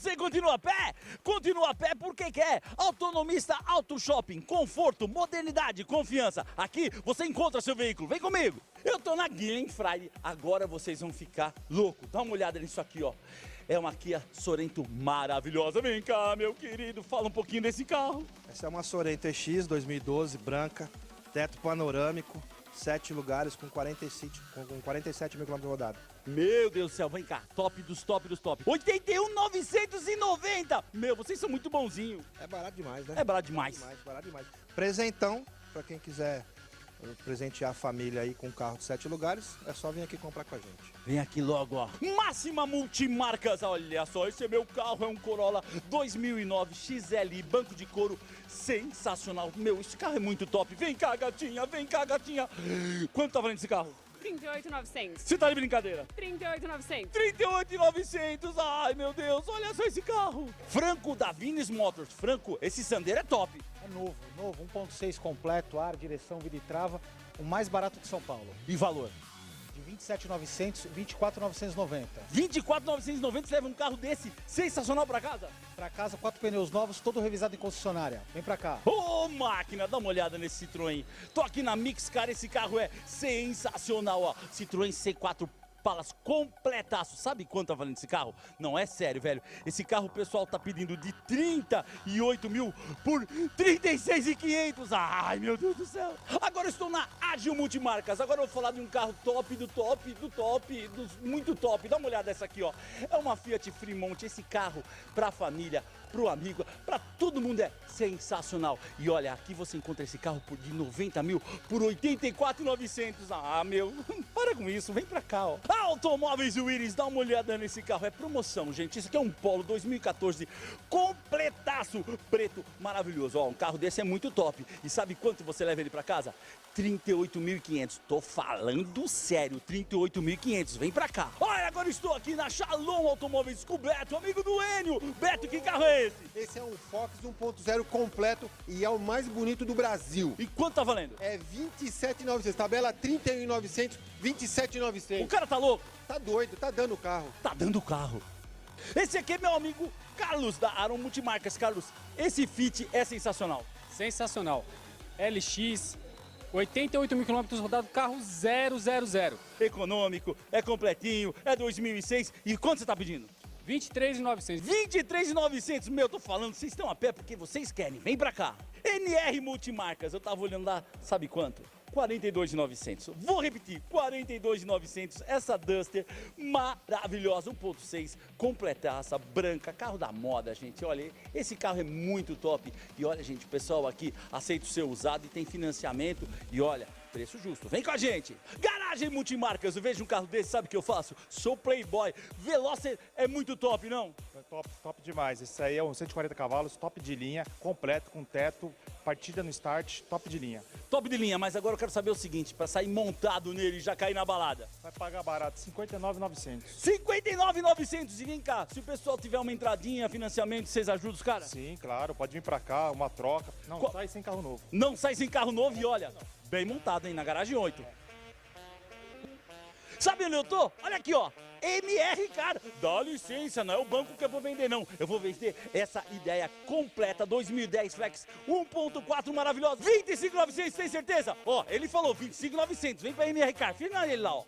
você continua a pé? Continua a pé porque quer. Autonomista Auto Shopping, conforto, modernidade, confiança. Aqui você encontra seu veículo. Vem comigo. Eu tô na Guilherme Friday. Agora vocês vão ficar loucos. Dá uma olhada nisso aqui, ó. É uma Kia Sorento maravilhosa. Vem cá, meu querido, fala um pouquinho desse carro. Essa é uma Sorento EX 2012, branca, teto panorâmico, 7 lugares com 47 mil quilômetros rodados. Meu Deus do céu, vem cá, top dos top dos top. 81.990. Meu, vocês são muito bonzinhos. É barato demais, né? É barato demais. Barato demais. Presentão, para quem quiser presentear a família aí com um carro de 7 lugares, é só vir aqui comprar com a gente. Vem aqui logo, ó. Máxima Multimarcas, olha só, esse é meu carro, é um Corolla 2009 XLI, banco de couro, sensacional. Meu, esse carro é muito top. Vem cá, gatinha, vem cá, gatinha. Quanto tá valendo esse carro? 38.900. Você tá de brincadeira? 38.900. 38.900, ai meu Deus, olha só esse carro. Franco da Vines Motors, Franco, esse Sandero é top. É novo, 1.6 completo, ar, direção, vidro e trava, o mais barato de São Paulo. E valor? De 27.900, 24.990. 24.990, você leva um carro desse, sensacional pra casa? Pra casa, 4 pneus novos, todo revisado em concessionária. Vem pra cá. Ô máquina, dá uma olhada nesse Citroën. Tô aqui na Mix, cara, esse carro é sensacional, ó. Citroën C4 Palas completaço. Sabe quanto tá valendo esse carro? Não, é sério, velho. Esse carro o pessoal tá pedindo de 38 mil por 36.500. Ai, meu Deus do céu. Agora eu estou na Ágil Multimarcas. Agora eu vou falar de um carro top, muito top. Dá uma olhada nessa aqui, ó. É uma Fiat Fremont. Esse carro pra família, pro amigo, pra todo mundo é sensacional. E olha, aqui você encontra esse carro por de 90 mil por 84.900. Ah, meu, para com isso, vem pra cá, ó. Automóveis Willis, dá uma olhada nesse carro, é promoção, gente. Esse aqui é um Polo 2014 completaço, preto, maravilhoso. Ó, um carro desse é muito top. E sabe quanto você leva ele pra casa? 38.500. Tô falando sério, 38.500. Vem pra cá. Olha, agora estou aqui na Shalom Automóveis com o Beto, amigo do Enio. Beto, que carro é esse? Esse é um Fox 1.0 completo e é o mais bonito do Brasil. E quanto tá valendo? É 27.900, tabela 31.900, 27.900. O cara tá louco? Tá doido, tá dando o carro. Tá dando o carro. Esse aqui é meu amigo Carlos da Aron Multimarcas. Carlos, esse Fit é sensacional. Sensacional. LX, 88 mil quilômetros rodados, carro 000. Econômico, é completinho, é 2006. E quanto você tá pedindo? 23.900. 23.900. Meu, tô falando, vocês estão a pé porque vocês querem. Vem pra cá. NR Multimarcas, eu tava olhando lá, sabe quanto? 42.900. Vou repetir, 42.900. Essa Duster maravilhosa, 1.6, completaça, branca, carro da moda, gente. Olha, esse carro é muito top. E olha, gente, o pessoal aqui aceita o seu usado e tem financiamento. E olha, preço justo. Vem com a gente. Garagem Multimarcas, eu vejo um carro desse, sabe o que eu faço? Sou playboy. Veloster é muito top, não? Top demais. Esse aí é um 140 cavalos, top de linha, completo, com teto, partida no start, top de linha. Top de linha, mas agora eu quero saber o seguinte, para sair montado nele e já cair na balada. Vai pagar barato, 59.900. 59.900. E vem cá, se o pessoal tiver uma entradinha, financiamento, vocês ajudam os caras? Sim, claro, pode vir pra cá, uma troca. Não, sai sem carro novo. Não sai sem carro novo e olha, bem montado, hein, na garagem 8. Sabe onde eu tô? Olha aqui, ó. MR, cara. Dá licença, não é o banco que eu vou vender, não. Eu vou vender essa ideia completa, 2010 Flex 1.4 maravilhosa. 25.900, tem certeza? Ó, ele falou 25.900. Vem pra MR, cara. Firma ele lá, ó.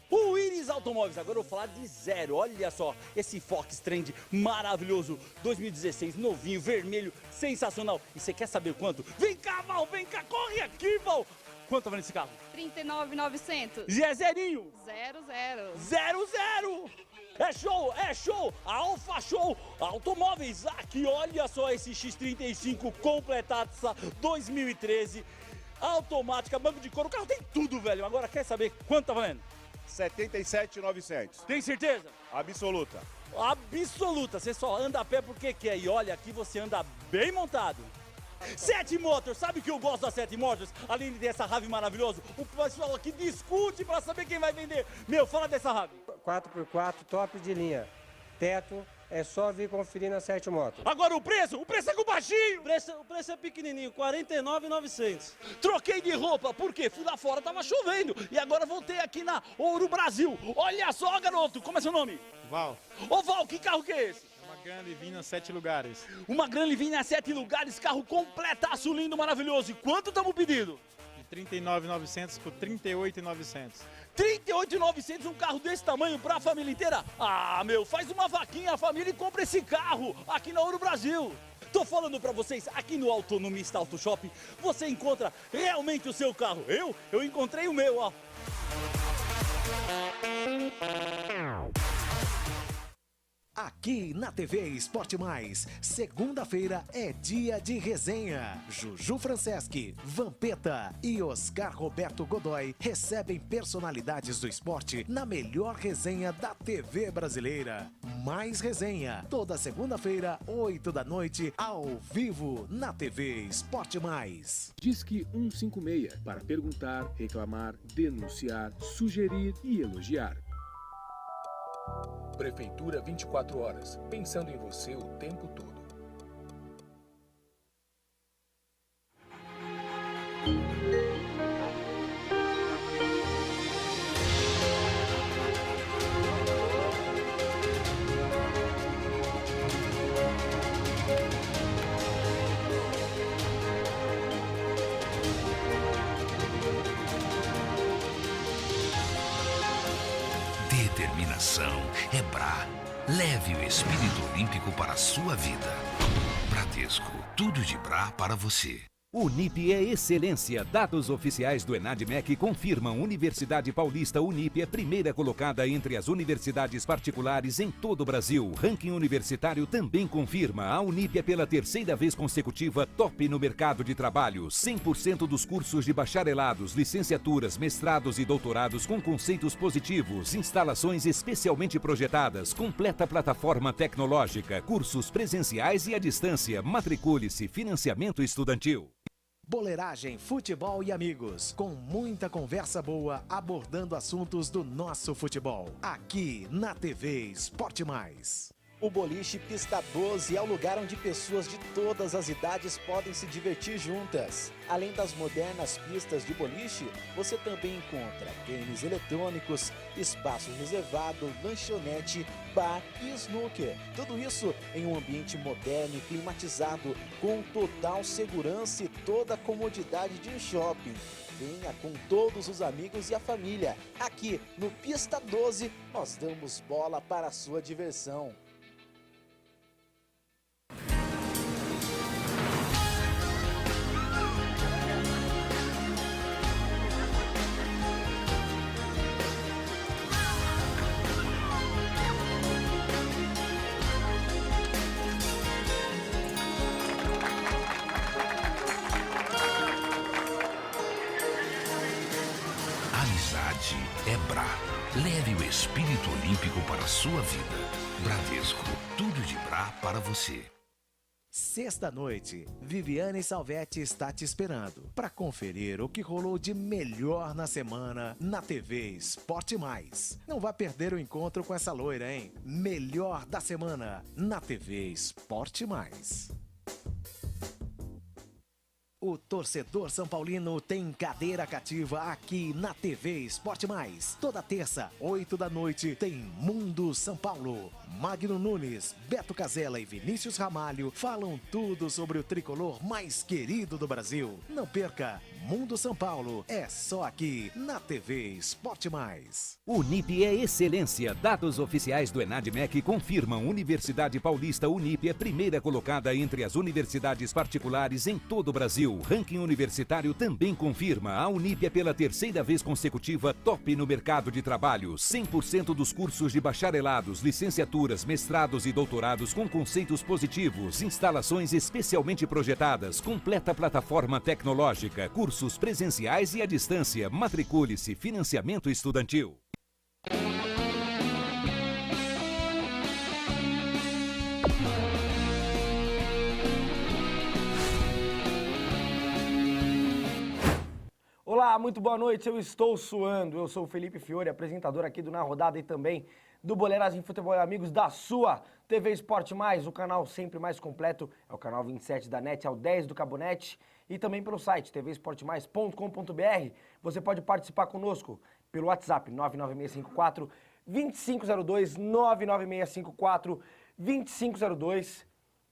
O Iris Automóveis, agora eu vou falar de zero, olha só, esse Fox Trend maravilhoso, 2016, novinho, vermelho, sensacional. E você quer saber quanto? Vem cá, Val, vem cá, corre aqui, Val. Quanto tá valendo esse carro? 39.900. E é zerinho? 00. 00. É show, é show, Alfa Show Automóveis, aqui olha só esse X35 completaça 2013, automática, banco de couro, o carro tem tudo, velho. Agora quer saber quanto tá valendo? 77.900. Tem certeza? Absoluta. Absoluta, você só anda a pé porque quer. E olha, aqui você anda bem montado. 7 Motors, sabe o que eu gosto da 7 Motors? Além dessa rave maravilhosa, o pessoal aqui discute pra saber quem vai vender. Meu, fala dessa rave. 4x4, top de linha. Teto, É só vir conferir na 7 Motos. Agora o preço é com o baixinho. O preço é pequenininho, R$ 49.900. Troquei de roupa, porque fui lá fora, tava chovendo. E agora voltei aqui na Ouro Brasil. Olha só, garoto, como é seu nome? Val. Ô Val, que carro que é esse? É uma Grand Livina 7 lugares. Uma Grand Livina 7 lugares, carro completaço, lindo, maravilhoso. E quanto estamos pedindo? De 39.900 por 38.900. 38.900, um carro desse tamanho pra família inteira? Ah, meu, faz uma vaquinha, a família, e compra esse carro aqui na Ouro Brasil. Tô falando pra vocês, aqui no Autonomista Auto Shopping, você encontra realmente o seu carro. Eu encontrei o meu, ó. Aqui na TV Esporte Mais, segunda-feira é dia de resenha. Juju Franceschi, Vampeta e Oscar Roberto Godoy recebem personalidades do esporte na melhor resenha da TV brasileira. Mais resenha, toda segunda-feira, 8 da noite, ao vivo na TV Esporte Mais. Disque 156 para perguntar, reclamar, denunciar, sugerir e elogiar. Prefeitura 24 horas, pensando em você o tempo todo. Determinação é Bra. Leve o espírito olímpico para a sua vida. Bradesco, tudo de Bra para você. Unip é excelência. Dados oficiais do ENADMEC confirmam Universidade Paulista Unip é primeira colocada entre as universidades particulares em todo o Brasil. Ranking universitário também confirma. A Unip é pela terceira vez consecutiva top no mercado de trabalho. 100% dos cursos de bacharelados, licenciaturas, mestrados e doutorados com conceitos positivos, instalações especialmente projetadas, completa plataforma tecnológica, cursos presenciais e à distância. Matricule-se, financiamento estudantil. Boleiragem, futebol e amigos, com muita conversa boa abordando assuntos do nosso futebol. Aqui na TV Esporte Mais. O boliche Pista 12 é o lugar onde pessoas de todas as idades podem se divertir juntas. Além das modernas pistas de boliche, você também encontra games eletrônicos, espaço reservado, lanchonete, bar e snooker. Tudo isso em um ambiente moderno e climatizado, com total segurança e toda a comodidade de um shopping. Venha com todos os amigos e a família. Aqui no Pista 12, nós damos bola para a sua diversão. Amizade é Bra. Leve o espírito olímpico para a sua vida. Bradesco, tudo de Bra para você. Sexta-noite, Viviane Salvetti está te esperando para conferir o que rolou de melhor na semana na TV Esporte Mais. Não vá perder o encontro com essa loira, hein? Melhor da semana na TV Esporte Mais. O torcedor São Paulino tem cadeira cativa aqui na TV Esporte Mais. Toda terça, 8 da noite, tem Mundo São Paulo. Magno Nunes, Beto Casella e Vinícius Ramalho falam tudo sobre o tricolor mais querido do Brasil. Não perca, Mundo São Paulo é só aqui na TV Esporte Mais. Unip é excelência. Dados oficiais do ENADMEC confirmam Universidade Paulista Unip é primeira colocada entre as universidades particulares em todo o Brasil. Ranking universitário também confirma. A Unip é pela terceira vez consecutiva top no mercado de trabalho. 100% dos cursos de bacharelados, licenciaturas, mestrados e doutorados com conceitos positivos, instalações especialmente projetadas, completa plataforma tecnológica, cursos presenciais e à distância. Matricule-se, financiamento estudantil. Olá, muito boa noite, eu estou suando. Eu sou o Felipe Fiore, apresentador aqui do Na Rodada e também do Boleiragem Futebol e Amigos da sua TV Esporte Mais, o canal sempre mais completo. É o canal 27 da NET, é o 10 do Cabonet e também pelo site tvesportemais.com.br. Você pode participar conosco pelo WhatsApp 99654 2502, 99654 2502.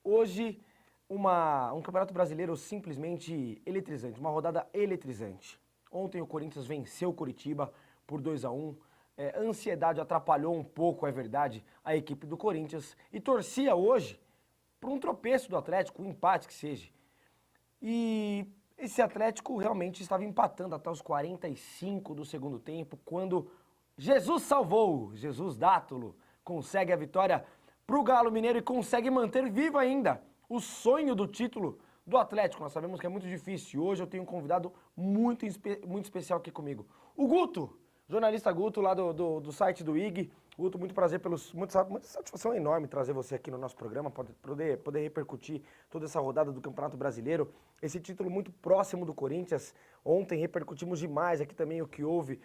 Hoje, um Campeonato Brasileiro simplesmente eletrizante, uma rodada eletrizante. Ontem o Corinthians venceu o Coritiba por 2-1. A ansiedade atrapalhou um pouco, é verdade, a equipe do Corinthians. E torcia hoje por um tropeço do Atlético, um empate que seja. E esse Atlético realmente estava empatando até os 45 do segundo tempo, quando Jesus salvou, Jesus Dátulo, consegue a vitória para o Galo Mineiro e consegue manter vivo ainda o sonho do título do Atlético. Nós sabemos que é muito difícil. Hoje eu tenho um convidado muito especial aqui comigo. O Guto, jornalista Guto lá do site do IG. Guto, muito prazer, muita satisfação enorme trazer você aqui no nosso programa, poder repercutir toda essa rodada do Campeonato Brasileiro. Esse título muito próximo do Corinthians. Ontem repercutimos demais aqui também o que houve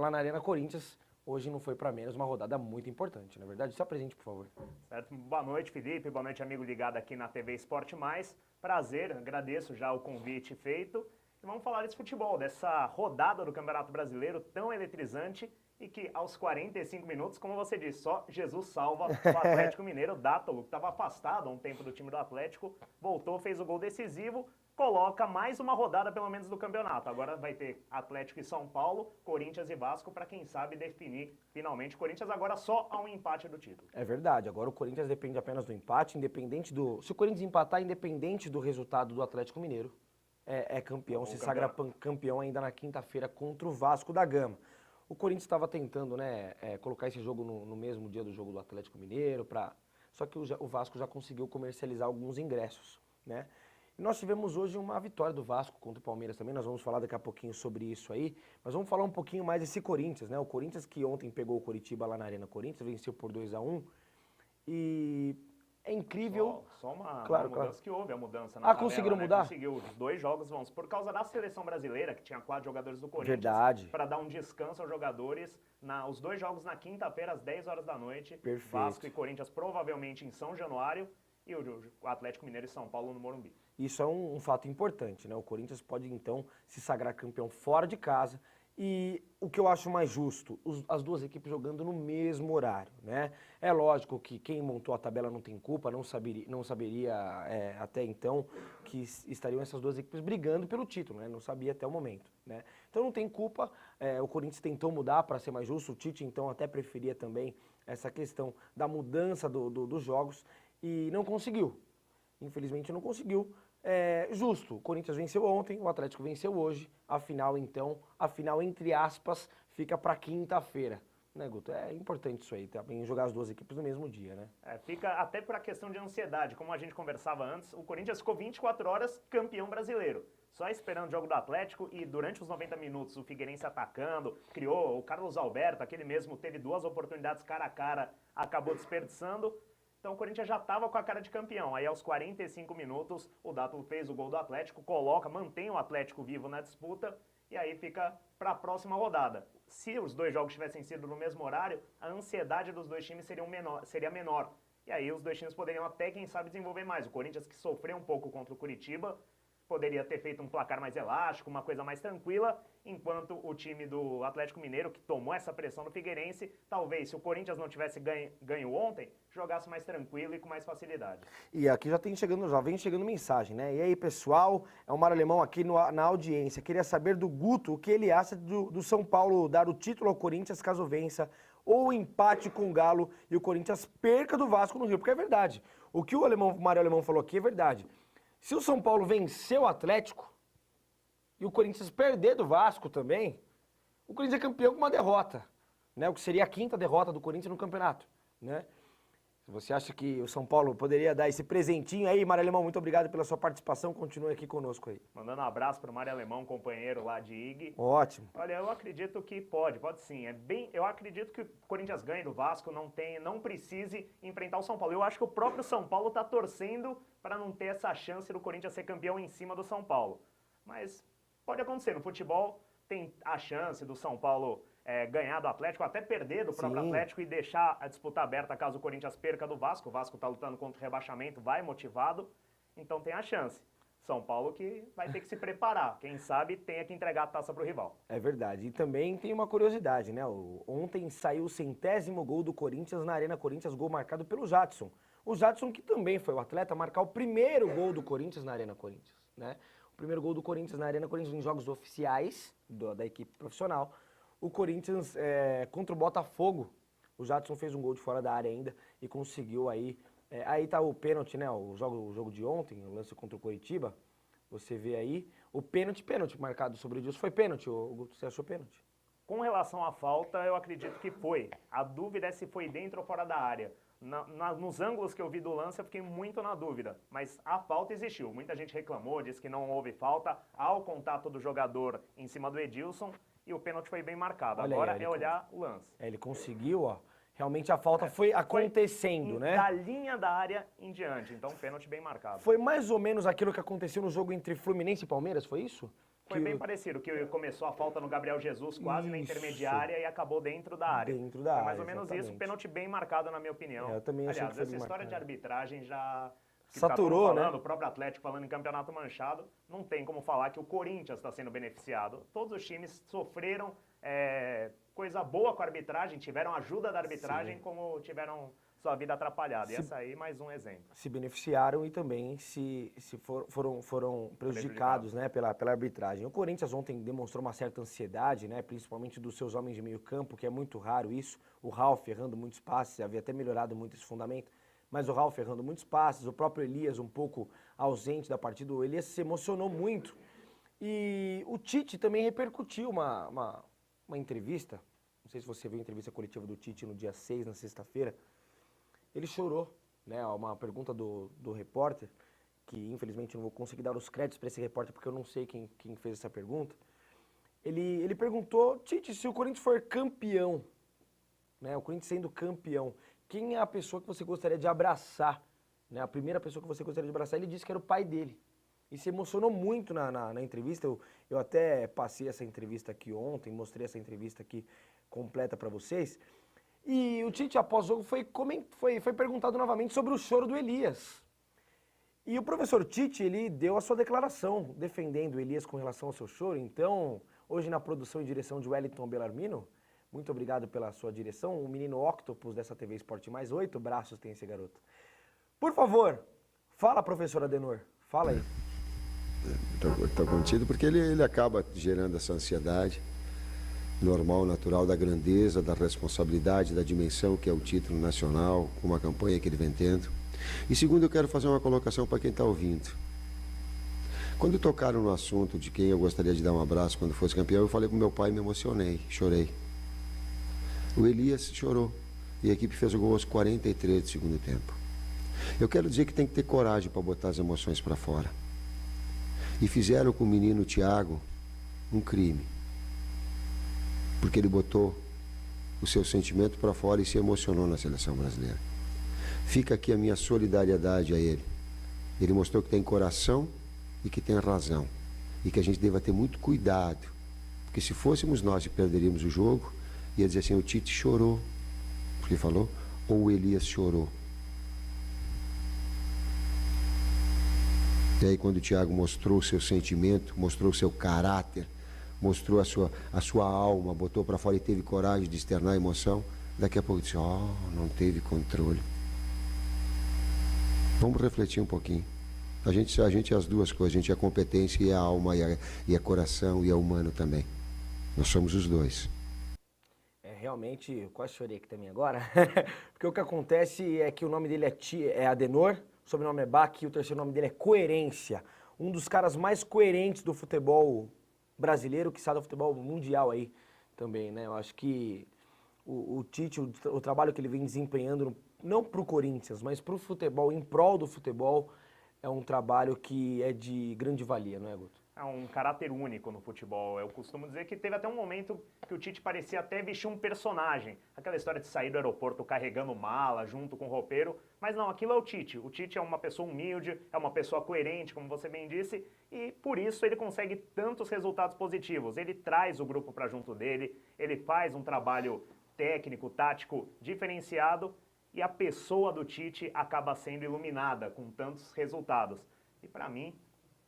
lá na Arena Corinthians. Hoje não foi para menos, uma rodada muito importante, na verdade. Se apresente, por favor. Certo. Boa noite, Felipe. Boa noite, amigo ligado aqui na TV Esporte Mais. Prazer, agradeço já o convite feito. E vamos falar desse futebol, dessa rodada do Campeonato Brasileiro tão eletrizante e que aos 45 minutos, como você disse, só Jesus salva o Atlético Mineiro. Dátulo, que estava afastado há um tempo do time do Atlético, voltou, fez o gol decisivo, coloca mais uma rodada pelo menos do campeonato. Agora vai ter Atlético e São Paulo, Corinthians e Vasco para quem sabe definir finalmente. Corinthians agora só a um empate do título. É verdade, agora o Corinthians depende apenas do empate, independente do... Se o Corinthians empatar, independente do resultado do Atlético Mineiro, é campeão, se sagra campeão ainda na quinta-feira contra o Vasco da Gama. O Corinthians estava tentando, colocar esse jogo no mesmo dia do jogo do Atlético Mineiro, só que o Vasco já conseguiu comercializar alguns ingressos, né? E nós tivemos hoje uma vitória do Vasco contra o Palmeiras também, nós vamos falar daqui a pouquinho sobre isso aí, mas vamos falar um pouquinho mais desse Corinthians, né? O Corinthians que ontem pegou o Coritiba lá na Arena Corinthians, venceu por 2-1 e é incrível... Só uma claro, mudança que houve, a mudança na tabela, conseguiram mudar? Conseguiu os 2 jogos, por causa da seleção brasileira, que tinha 4 jogadores do Corinthians. Verdade. Para dar um descanso aos jogadores, os 2 jogos na quinta-feira às 10 horas da noite. Perfeito. Vasco e Corinthians provavelmente em São Januário e o Atlético Mineiro e São Paulo no Morumbi. Isso é um fato importante, né? O Corinthians pode então se sagrar campeão fora de casa. E o que eu acho mais justo, as duas equipes jogando no mesmo horário, né? É lógico que quem montou a tabela não tem culpa, não saberia até então que estariam essas duas equipes brigando pelo título, né? Não sabia até o momento, né? Então não tem culpa, o Corinthians tentou mudar para ser mais justo, o Tite então até preferia também essa questão da mudança dos jogos e não conseguiu, infelizmente não conseguiu. Justo, o Corinthians venceu ontem, o Atlético venceu hoje, a final entre aspas, fica para quinta-feira, né, Guto? É importante isso aí, também jogar as duas equipes no mesmo dia, né? Fica até por a questão de ansiedade, como a gente conversava antes, o Corinthians ficou 24 horas campeão brasileiro, só esperando o jogo do Atlético e durante os 90 minutos o Figueirense atacando, criou o Carlos Alberto, aquele mesmo teve 2 oportunidades cara a cara, acabou desperdiçando. Então o Corinthians já estava com a cara de campeão. Aí aos 45 minutos o Dátulo fez o gol do Atlético, mantém o Atlético vivo na disputa e aí fica para a próxima rodada. Se os 2 jogos tivessem sido no mesmo horário, a ansiedade dos 2 times seria menor. E aí os 2 times poderiam até, quem sabe, desenvolver mais. O Corinthians, que sofreu um pouco contra o Curitiba, poderia ter feito um placar mais elástico, uma coisa mais tranquila, enquanto o time do Atlético Mineiro, que tomou essa pressão do Figueirense, talvez, se o Corinthians não tivesse ganho ontem, jogasse mais tranquilo e com mais facilidade. E aqui já vem chegando mensagem, né? E aí, pessoal, é o Mário Alemão aqui na audiência. Queria saber do Guto o que ele acha do São Paulo dar o título ao Corinthians caso vença, ou empate com o Galo e o Corinthians perca do Vasco no Rio, porque é verdade. O que o Mário Alemão falou aqui é verdade. Se o São Paulo vencer o Atlético e o Corinthians perder do Vasco também, o Corinthians é campeão com uma derrota, né? O que seria a 5ª derrota do Corinthians no campeonato, né? Você acha que o São Paulo poderia dar esse presentinho aí? Mário Alemão, muito obrigado pela sua participação, continue aqui conosco aí. Mandando um abraço para o Mário Alemão, companheiro lá de IG. Ótimo. Olha, eu acredito que pode sim. Eu acredito que o Corinthians ganhe do Vasco, não precise enfrentar o São Paulo. Eu acho que o próprio São Paulo está torcendo para não ter essa chance do Corinthians ser campeão em cima do São Paulo. Mas Pode acontecer, no futebol tem a chance do São Paulo ganhar do Atlético, até perder do próprio Atlético e deixar a disputa aberta caso o Corinthians perca do Vasco. O Vasco está lutando contra o rebaixamento, vai motivado, então tem a chance. São Paulo que vai ter que se preparar. Quem sabe tenha que entregar a taça para o rival. É verdade. E também tem uma curiosidade, né? Ontem saiu o 100º gol do Corinthians na Arena Corinthians, gol marcado pelo Jadson. O Jadson que também foi o atleta a marcar o primeiro gol do Corinthians na Arena Corinthians, né? O primeiro gol do Corinthians na Arena Corinthians em jogos oficiais da equipe profissional. O Corinthians contra o Botafogo. O Jadson fez um gol de fora da área ainda e conseguiu aí... aí tá o pênalti, né? O jogo de ontem, o lance contra o Coritiba. Você vê aí o pênalti marcado sobre o Edilson. Foi pênalti, Guto? Você achou pênalti? Com relação à falta, eu acredito que foi. A dúvida é se foi dentro ou fora da área. Nos ângulos que eu vi do lance, eu fiquei muito na dúvida. Mas a falta existiu. Muita gente reclamou, disse que não houve falta ao contato do jogador em cima do Edilson. E o pênalti foi bem marcado. Olha agora aí, é olhar o lance. Ele conseguiu, ó. Realmente a falta foi acontecendo, né? Da linha da área em diante. Então, pênalti bem marcado. Foi mais ou menos aquilo que aconteceu no jogo entre Fluminense e Palmeiras, foi isso? Foi bem parecido, que começou a falta no Gabriel Jesus quase na intermediária e acabou dentro da área. Dentro da foi área, mais ou menos isso, pênalti bem marcado na minha opinião. Eu também achei que foi essa bem história marcado. de arbitragem já... Saturou, falando, né? O próprio Atlético falando em campeonato manchado, não tem como falar que o Corinthians está sendo beneficiado. Todos os times sofreram coisa boa com a arbitragem, tiveram ajuda da arbitragem, como tiveram sua vida atrapalhada. E essa aí, mais um exemplo. Se beneficiaram e também foram prejudicados, né, pela arbitragem. O Corinthians ontem demonstrou uma certa ansiedade, né, principalmente dos seus homens de meio campo, que é muito raro isso. O Ralf errando muitos passes, havia até melhorado muito esse fundamento, mas o Ralf errando muitos passes, o próprio Elias um pouco ausente da partida. O Elias se emocionou muito. E o Tite também repercutiu uma entrevista, não sei se você viu a entrevista coletiva do Tite no dia 6, na sexta-feira. Ele chorou, né? Uma pergunta do repórter, que infelizmente eu não vou conseguir dar os créditos para esse repórter porque eu não sei quem fez essa pergunta. Ele perguntou, Tite, se o Corinthians for campeão, né? O Corinthians sendo campeão, quem é a pessoa que você gostaria de abraçar? Né? A primeira pessoa que você gostaria de abraçar, ele disse que era o pai dele. E se emocionou muito na entrevista. Eu até passei essa entrevista aqui ontem, mostrei essa entrevista aqui completa para vocês. E o Tite, após o jogo, foi perguntado novamente sobre o choro do Elias. E o professor Tite, ele deu a sua declaração, defendendo o Elias com relação ao seu choro. Então, hoje na produção e direção de Wellington Bellarmino, muito obrigado pela sua direção. O menino Octopus dessa TV Esporte Mais, 8 braços tem esse garoto. Por favor, fala, professor Adenor, fala aí. Estou contido porque ele acaba gerando essa ansiedade normal, natural da grandeza, da responsabilidade, da dimensão que é o título nacional, com uma campanha que ele vem tendo. E segundo, eu quero fazer uma colocação para quem está ouvindo. Quando tocaram no assunto de quem eu gostaria de dar um abraço quando fosse campeão, eu falei para o meu pai e me emocionei, chorei. O Elias chorou e a equipe fez o gol aos 43 do segundo tempo. Eu quero dizer que tem que ter coragem para botar as emoções para fora. E fizeram com o menino Thiago um crime. Porque ele botou o seu sentimento para fora e se emocionou na seleção brasileira. Fica aqui a minha solidariedade a ele. Ele mostrou que tem coração e que tem razão. E que a gente deva ter muito cuidado. Porque se fôssemos nós e perderíamos o jogo, ia dizer assim, o Tite chorou, porque falou, ou o Elias chorou. E aí quando o Thiago mostrou o seu sentimento, mostrou o seu caráter, mostrou a sua alma, botou para fora e teve coragem de externar a emoção, daqui a pouco disse, não teve controle. Vamos refletir um pouquinho. A gente é as duas coisas, a gente é a competência e a alma, e é coração e é humano também. Nós somos os dois. Realmente, eu quase chorei aqui também agora, porque o que acontece é que o nome dele é Adenor, o sobrenome é Bach e o terceiro nome dele é Coerência. Um dos caras mais coerentes do futebol brasileiro, que sabe do futebol mundial aí também, né? Eu acho que o Tite, o trabalho que ele vem desempenhando, não pro Corinthians, mas pro futebol, em prol do futebol, é um trabalho que é de grande valia, não é, Guto? é um caráter único no futebol. Eu costumo dizer que teve até um momento que o Tite parecia até vestir um personagem. Aquela história de sair do aeroporto carregando mala junto com o roupeiro. Mas não, aquilo é o Tite. O Tite é uma pessoa humilde, é uma pessoa coerente, como você bem disse, e por isso ele consegue tantos resultados positivos. Ele traz o grupo para junto dele, ele faz um trabalho técnico, tático diferenciado, e a pessoa do Tite acaba sendo iluminada com tantos resultados. E para mim,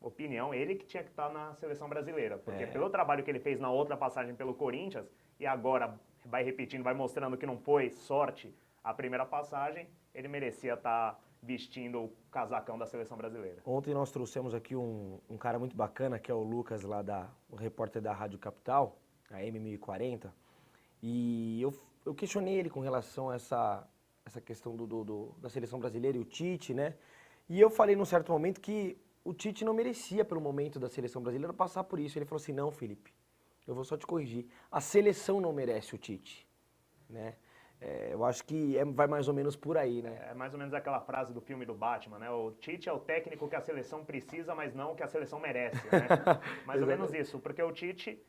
opinião, ele que tinha que estar na seleção brasileira, porque pelo trabalho que ele fez na outra passagem pelo Corinthians, e agora vai repetindo, vai mostrando que não foi sorte a primeira passagem, ele merecia estar vestindo o casacão da seleção brasileira. Ontem nós trouxemos aqui um cara muito bacana, que é o Lucas, lá o repórter da Rádio Capital, a M1040, e eu questionei ele com relação a essa questão da seleção brasileira e o Tite, né? E eu falei num certo momento que o Tite não merecia, pelo momento da seleção brasileira, passar por isso. Ele falou assim, não, Felipe, eu vou só te corrigir. A seleção não merece o Tite, né? Eu acho que vai mais ou menos por aí, né? É mais ou menos aquela frase do filme do Batman, né? O Tite é o técnico que a seleção precisa, mas não o que a seleção merece, né? Mais ou menos isso, porque o Tite,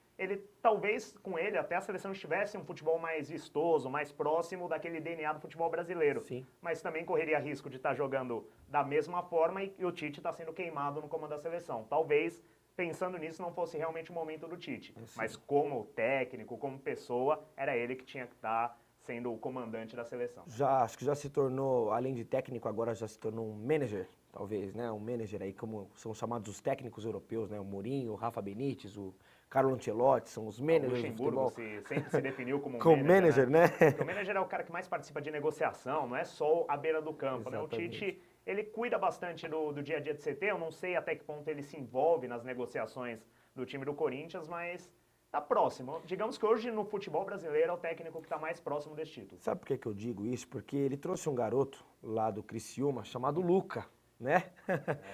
talvez com ele até a seleção estivesse um futebol mais vistoso, mais próximo daquele DNA do futebol brasileiro. Sim. Mas também correria risco de estar jogando da mesma forma e o Tite está sendo queimado no comando da seleção. Talvez, pensando nisso, não fosse realmente o momento do Tite. Mas como técnico, como pessoa, era ele que tinha que estar sendo o comandante da seleção. Acho que já se tornou, além de técnico, agora já se tornou um manager, talvez, né? Um manager aí, como são chamados os técnicos europeus, né? O Mourinho, o Rafa Benítez, o Carlo Ancelotti, são os managers do futebol. Sempre se definiu como como manager, né? Porque o manager é o cara que mais participa de negociação, não é só a beira do campo, né? O Tite, ele cuida bastante do dia a dia do CT, eu não sei até que ponto ele se envolve nas negociações do time do Corinthians, mas tá próximo. Digamos que hoje no futebol brasileiro é o técnico que está mais próximo desse título. Sabe por que eu digo isso? Porque ele trouxe um garoto lá do Criciúma chamado Luca, né?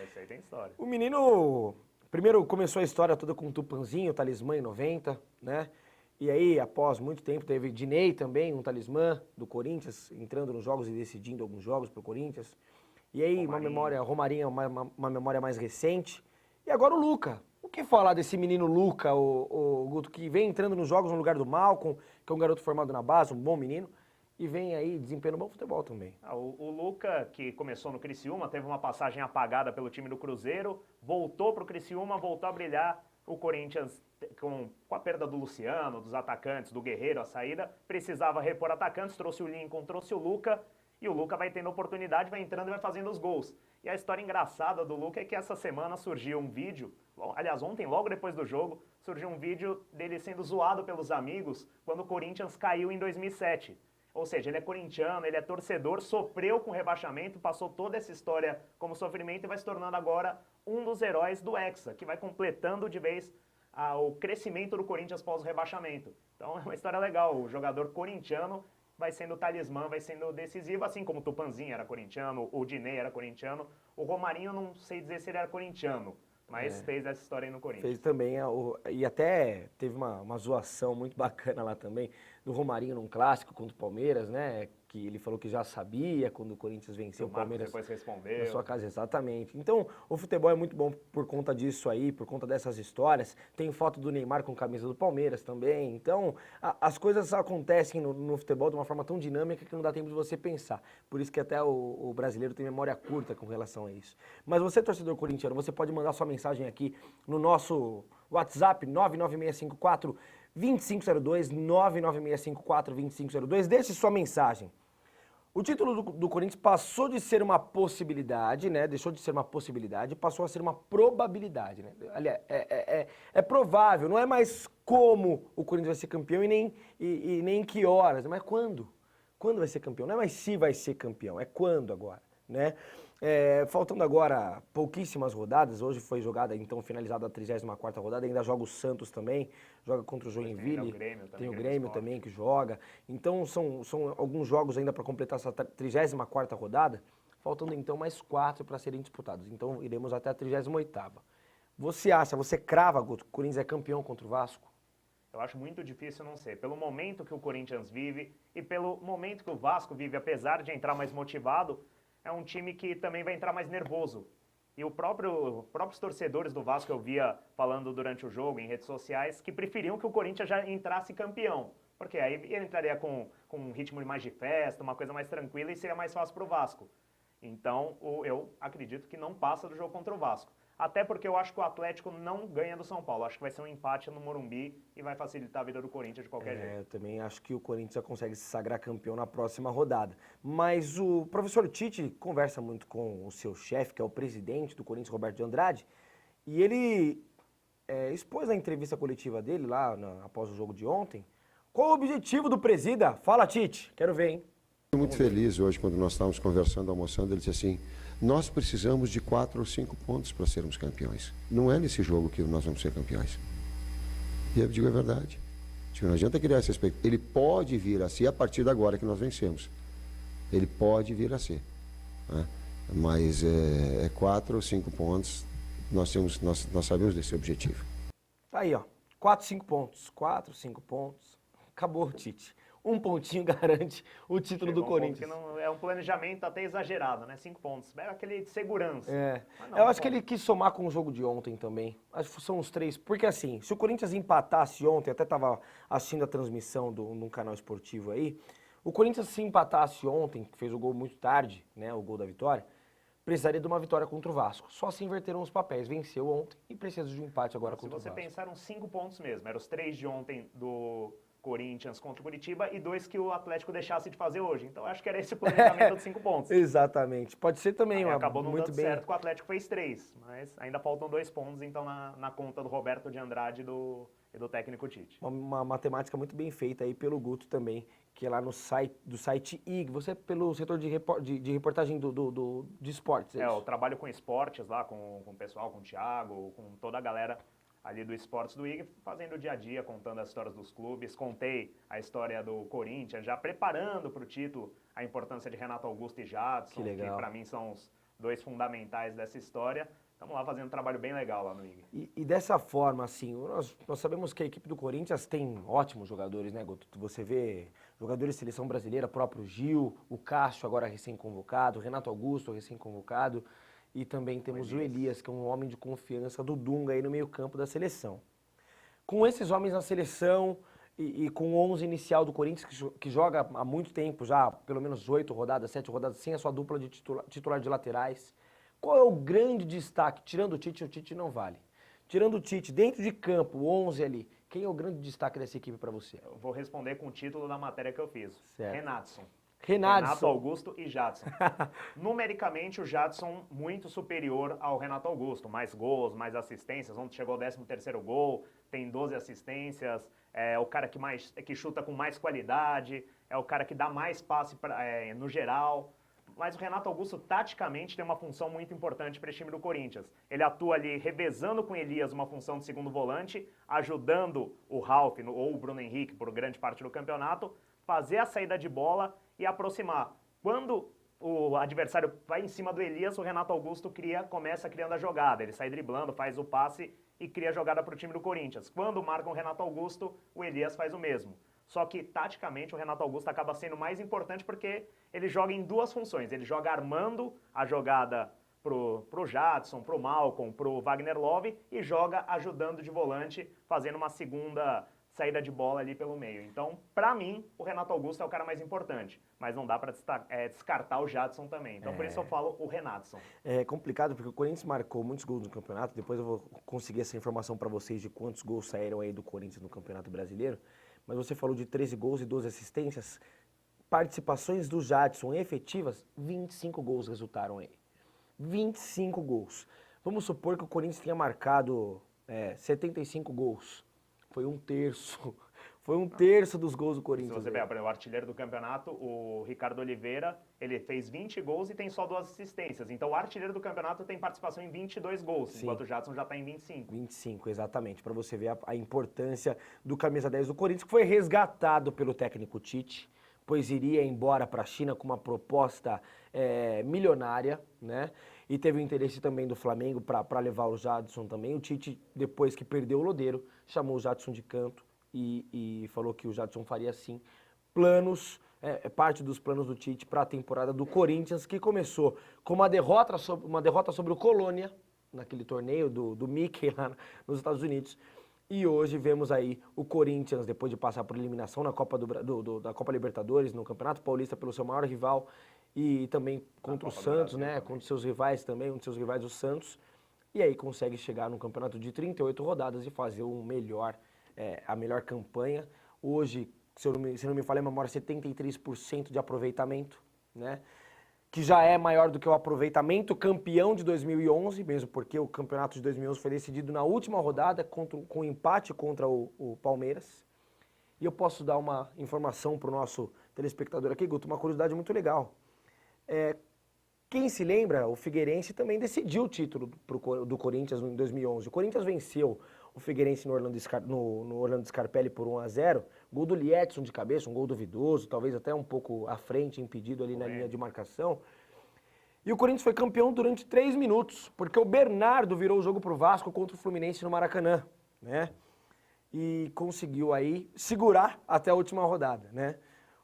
Isso aí tem história. O menino, primeiro começou a história toda com o Tupanzinho, o talismã em 90, né? E aí, após muito tempo, teve Dinei também, um talismã do Corinthians, entrando nos jogos e decidindo alguns jogos pro Corinthians. E aí, Romarinho, uma memória mais recente. E agora o Luca. O que falar desse menino Luca, o Guto, que vem entrando nos jogos no lugar do Malcom, que é um garoto formado na base, um bom menino, e vem aí desempenhando bom futebol também. O Luca, que começou no Criciúma, teve uma passagem apagada pelo time do Cruzeiro, voltou pro Criciúma, voltou a brilhar. O Corinthians, com a perda do Luciano, dos atacantes, do Guerreiro, a saída, precisava repor atacantes, trouxe o Lincoln, trouxe o Luca, e o Luca vai tendo oportunidade, vai entrando e vai fazendo os gols. E a história engraçada do Luca é que essa semana surgiu um vídeo, aliás, ontem, logo depois do jogo, surgiu um vídeo dele sendo zoado pelos amigos quando o Corinthians caiu em 2007. Ou seja, ele é corintiano, ele é torcedor, sofreu com o rebaixamento, passou toda essa história como sofrimento e vai se tornando agora um dos heróis do Hexa, que vai completando de vez o crescimento do Corinthians pós o rebaixamento. Então é uma história legal, o jogador corintiano vai sendo talismã, vai sendo decisivo, assim como o Tupanzinho era corintiano, o Dinei era corintiano, o Romarinho não sei dizer se ele era corintiano, mas fez essa história aí no Corinthians. Fez também, e até teve uma zoação muito bacana lá também, do Romarinho num clássico contra o Palmeiras, né? Que ele falou que já sabia quando o Corinthians venceu o Palmeiras. Depois respondeu. Na sua casa, exatamente. Então, o futebol é muito bom por conta disso aí, por conta dessas histórias. Tem foto do Neymar com camisa do Palmeiras também. Então, as coisas acontecem no futebol de uma forma tão dinâmica que não dá tempo de você pensar. Por isso que até o brasileiro tem memória curta com relação a isso. Mas você, torcedor corintiano, você pode mandar sua mensagem aqui no nosso WhatsApp 99654 2502, 99654 2502. Deixe sua mensagem. O título do Corinthians passou de ser uma possibilidade, né? Deixou de ser uma possibilidade e passou a ser uma probabilidade, né? Aliás, é provável, não é mais como o Corinthians vai ser campeão e nem que horas, mas quando? Quando vai ser campeão? Não é mais se vai ser campeão, é quando agora, né? Faltando agora pouquíssimas rodadas, hoje foi jogada, então, finalizada a 34ª rodada, ainda joga o Santos também, joga contra o Joinville, tem o Grêmio também que joga, então são alguns jogos ainda para completar essa 34ª rodada, faltando então mais 4 para serem disputados, então iremos até a 38ª. Você crava, Guto, que o Corinthians é campeão contra o Vasco? Eu acho muito difícil não ser, pelo momento que o Corinthians vive e pelo momento que o Vasco vive, apesar de entrar mais motivado, é um time que também vai entrar mais nervoso. E próprios torcedores do Vasco eu via falando durante o jogo em redes sociais que preferiam que o Corinthians já entrasse campeão. Porque aí ele entraria com um ritmo mais de festa, uma coisa mais tranquila e seria mais fácil para o Vasco. Então eu acredito que não passa do jogo contra o Vasco. Até porque eu acho que o Atlético não ganha do São Paulo. Acho que vai ser um empate no Morumbi e vai facilitar a vida do Corinthians de qualquer jeito. Eu também acho que o Corinthians já consegue se sagrar campeão na próxima rodada. Mas o professor Tite conversa muito com o seu chefe, que é o presidente do Corinthians, Roberto de Andrade, e ele expôs na entrevista coletiva dele, lá após o jogo de ontem, qual o objetivo do presida? Fala, Tite, quero ver, hein? Estou muito feliz hoje, quando nós estávamos conversando, almoçando, ele disse assim, nós precisamos de 4 ou 5 pontos para sermos campeões. Não é nesse jogo que nós vamos ser campeões. E eu digo a verdade. Não adianta criar esse aspecto. Ele pode vir a ser a partir de agora que nós vencemos. Ele pode vir a ser. Né? Mas 4 ou 5 pontos, nós sabemos desse objetivo. Tá aí, ó. 4, 5 pontos. 4, 5 pontos. Acabou, Tite. Um pontinho garante o título do Corinthians. Que não, é um planejamento até exagerado, né? 5 pontos. É aquele de segurança. Não, eu acho que ele quis somar com o jogo de ontem também. Acho que são os 3. Porque assim, se o Corinthians empatasse ontem, até estava assistindo a transmissão num canal esportivo aí, o Corinthians se empatasse ontem, que fez o gol muito tarde, né? O gol da vitória, precisaria de uma vitória contra o Vasco. Só se inverteram os papéis. Venceu ontem e precisa de um empate agora contra o Vasco. Se você pensar, eram 5 pontos mesmo. Eram os 3 de ontem do Corinthians contra o Curitiba e 2 que o Atlético deixasse de fazer hoje. Então acho que era esse o planejamento dos 5 pontos. Exatamente. Pode ser também. Acabou não muito dando bem. certo que o Atlético fez 3, mas ainda faltam 2 pontos então na conta do Roberto de Andrade e do técnico Tite. Uma matemática muito bem feita aí pelo Guto também, que é lá no site IG. Você é pelo setor de reportagem de esportes, eu trabalho com esportes lá, com o pessoal, com o Thiago, com toda a galera ali do Esportes do IG, fazendo o dia a dia, contando as histórias dos clubes. Contei a história do Corinthians, já preparando para o título a importância de Renato Augusto e Jadson, que para mim são os 2 fundamentais dessa história. Estamos lá fazendo um trabalho bem legal lá no IG. E dessa forma, assim, nós sabemos que a equipe do Corinthians tem ótimos jogadores, né, Guto? Você vê jogadores de seleção brasileira, próprio Gil, o Cássio agora recém-convocado, o Renato Augusto recém-convocado. E também temos o Elias, que é um homem de confiança do Dunga aí no meio-campo da seleção. Com esses homens na seleção e com o 11 inicial do Corinthians, que joga há muito tempo já, pelo menos 8 rodadas, 7 rodadas, sem a sua dupla de titular de laterais, qual é o grande destaque? Tirando o Tite não vale. Tirando o Tite, dentro de campo, o 11 ali, quem é o grande destaque dessa equipe para você? Eu vou responder com o título da matéria que eu fiz. Certo. Renato Augusto e Jadson. Numericamente, o Jadson muito superior ao Renato Augusto. Mais gols, mais assistências. Ontem chegou ao 13º gol, tem 12 assistências. É o cara que chuta com mais qualidade. É o cara que dá mais passe no geral. Mas o Renato Augusto, taticamente, tem uma função muito importante para esse time do Corinthians. Ele atua ali revezando com o Elias uma função de segundo volante, ajudando o Ralf ou o Bruno Henrique por grande parte do campeonato, fazer a saída de bola e aproximar. Quando o adversário vai em cima do Elias, o Renato Augusto começa criando a jogada. Ele sai driblando, faz o passe e cria a jogada para o time do Corinthians. Quando marcam o Renato Augusto, o Elias faz o mesmo. Só que, taticamente, o Renato Augusto acaba sendo mais importante porque ele joga em 2 funções. Ele joga armando a jogada pro Jadson, pro Malcom, pro Wagner Love e joga ajudando de volante, fazendo uma segunda saída de bola ali pelo meio. Então, pra mim, o Renato Augusto é o cara mais importante. Mas não dá pra descartar o Jadson também. Então, por isso eu falo o Renatson. É complicado, porque o Corinthians marcou muitos gols no campeonato. Depois eu vou conseguir essa informação pra vocês de quantos gols saíram aí do Corinthians no Campeonato Brasileiro. Mas você falou de 13 gols e 12 assistências. Participações do Jadson efetivas, 25 gols resultaram aí. 25 gols. Vamos supor que o Corinthians tenha marcado 75 gols. Foi 1/3. Foi 1/3 dos gols do Corinthians. Se você pegar, o artilheiro do campeonato, o Ricardo Oliveira, ele fez 20 gols e tem só 2 assistências. Então o artilheiro do campeonato tem participação em 22 gols, Sim. enquanto o Jadson já está em 25. 25, exatamente. Para você ver a importância do camisa 10 do Corinthians, que foi resgatado pelo técnico Tite, pois iria embora para a China com uma proposta milionária, né? E teve o interesse também do Flamengo para levar o Jadson também. O Tite, depois que perdeu o Lodeiro, chamou o Jadson de canto e falou que o Jadson faria sim planos, parte dos planos do Tite para a temporada do Corinthians, que começou com uma derrota sobre o Colônia, naquele torneio do Mickey lá nos Estados Unidos. E hoje vemos aí o Corinthians, depois de passar por eliminação na Copa da Copa Libertadores, no Campeonato Paulista, pelo seu maior rival, e também contra o Santos, né? Contra os seus rivais também, um dos seus rivais, o Santos. E aí consegue chegar num campeonato de 38 rodadas e fazer a melhor campanha. Hoje, se não me falha a memória, 73% de aproveitamento, né? Que já é maior do que o aproveitamento campeão de 2011, mesmo porque o campeonato de 2011 foi decidido na última rodada com empate contra o Palmeiras. E eu posso dar uma informação para o nosso telespectador aqui, Guto, uma curiosidade muito legal. Quem se lembra, o Figueirense também decidiu o título do Corinthians em 2011. O Corinthians venceu o Figueirense no Orlando Scarpelli por 1-0, gol do Liedson de cabeça, um gol duvidoso, talvez até um pouco à frente, impedido ali na linha de marcação. E o Corinthians foi campeão durante 3 minutos, porque o Bernardo virou o jogo pro Vasco contra o Fluminense no Maracanã, né? E conseguiu aí segurar até a última rodada, né?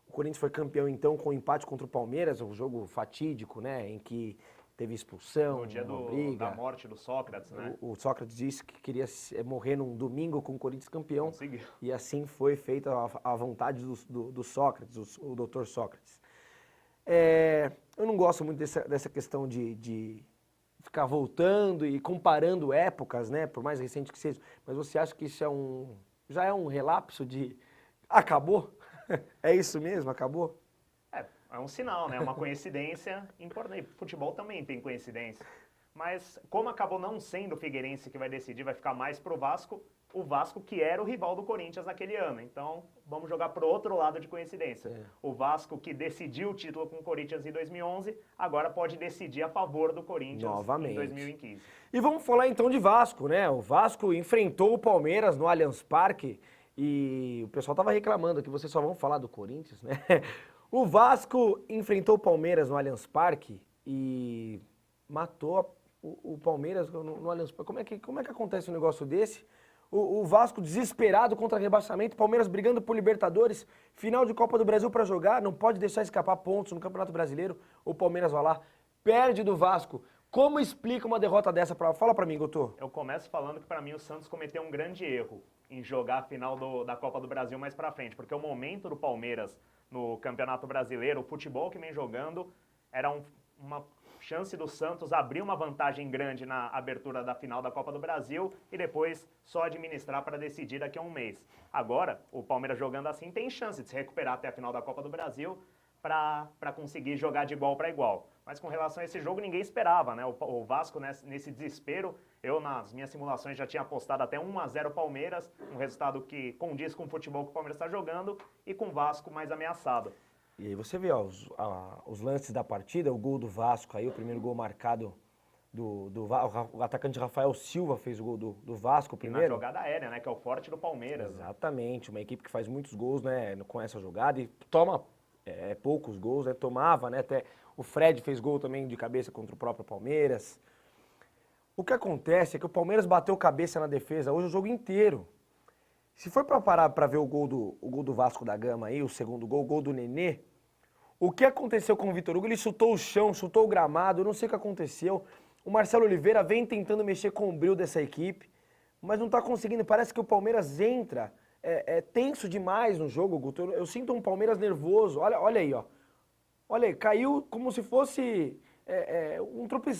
O Corinthians foi campeão então com o empate contra o Palmeiras, um jogo fatídico, né? Em que teve expulsão, No dia briga. da morte do Sócrates, né? O Sócrates disse que queria morrer num domingo com o Corinthians campeão. Conseguiu. E assim foi feita a vontade do Sócrates, o doutor Sócrates. Eu não gosto muito dessa questão de ficar voltando e comparando épocas, né? Por mais recente que seja. Mas você acha que isso já é um relapso de acabou? É isso mesmo? Acabou? É um sinal, né? Uma coincidência importante. Futebol também tem coincidência. Mas como acabou não sendo o Figueirense que vai decidir, vai ficar mais pro Vasco, o Vasco que era o rival do Corinthians naquele ano. Então, vamos jogar pro outro lado de coincidência. O Vasco que decidiu o título com o Corinthians em 2011, agora pode decidir a favor do Corinthians novamente em 2015. E vamos falar então de Vasco, né? O Vasco enfrentou o Palmeiras no Allianz Parque e o pessoal tava reclamando que vocês só vão falar do Corinthians, né? O Vasco enfrentou o Palmeiras no Allianz Parque e matou o Palmeiras no Allianz Parque. Como é que acontece um negócio desse? O Vasco desesperado contra rebaixamento, Palmeiras brigando por Libertadores, final de Copa do Brasil para jogar, não pode deixar escapar pontos no Campeonato Brasileiro. O Palmeiras vai lá, perde do Vasco. Como explica uma derrota dessa? Fala pra mim, Gotô. Eu começo falando que para mim o Santos cometeu um grande erro em jogar a final da Copa do Brasil mais para frente, porque o momento do Palmeiras no Campeonato Brasileiro, o futebol que vem jogando, era uma chance do Santos abrir uma vantagem grande na abertura da final da Copa do Brasil e depois só administrar para decidir daqui a um mês. Agora, o Palmeiras jogando assim tem chance de se recuperar até a final da Copa do Brasil para conseguir jogar de igual para igual. Mas com relação a esse jogo, ninguém esperava, né? O Vasco, nesse desespero, eu nas minhas simulações já tinha apostado até 1-0 Palmeiras, um resultado que condiz com o futebol que o Palmeiras está jogando e com o Vasco mais ameaçado. E aí você vê ó, os lances da partida, o gol do Vasco aí, o primeiro gol marcado o atacante Rafael Silva fez o gol do Vasco primeiro. E na jogada aérea, né? Que é o forte do Palmeiras. Exatamente, uma equipe que faz muitos gols, né? Com essa jogada e toma poucos gols, né? Tomava, né? Até o Fred fez gol também de cabeça contra o próprio Palmeiras. O que acontece é que o Palmeiras bateu cabeça na defesa hoje o jogo inteiro. Se for para parar para ver o gol do Vasco da Gama aí, o segundo gol, o gol do Nenê, o que aconteceu com o Vitor Hugo? Ele chutou o chão, chutou o gramado, eu não sei o que aconteceu. O Marcelo Oliveira vem tentando mexer com o brilho dessa equipe, mas não está conseguindo. Parece que o Palmeiras entra tenso demais no jogo, Guto. Eu sinto um Palmeiras nervoso. Olha aí, ó. Olha aí, caiu como se fosse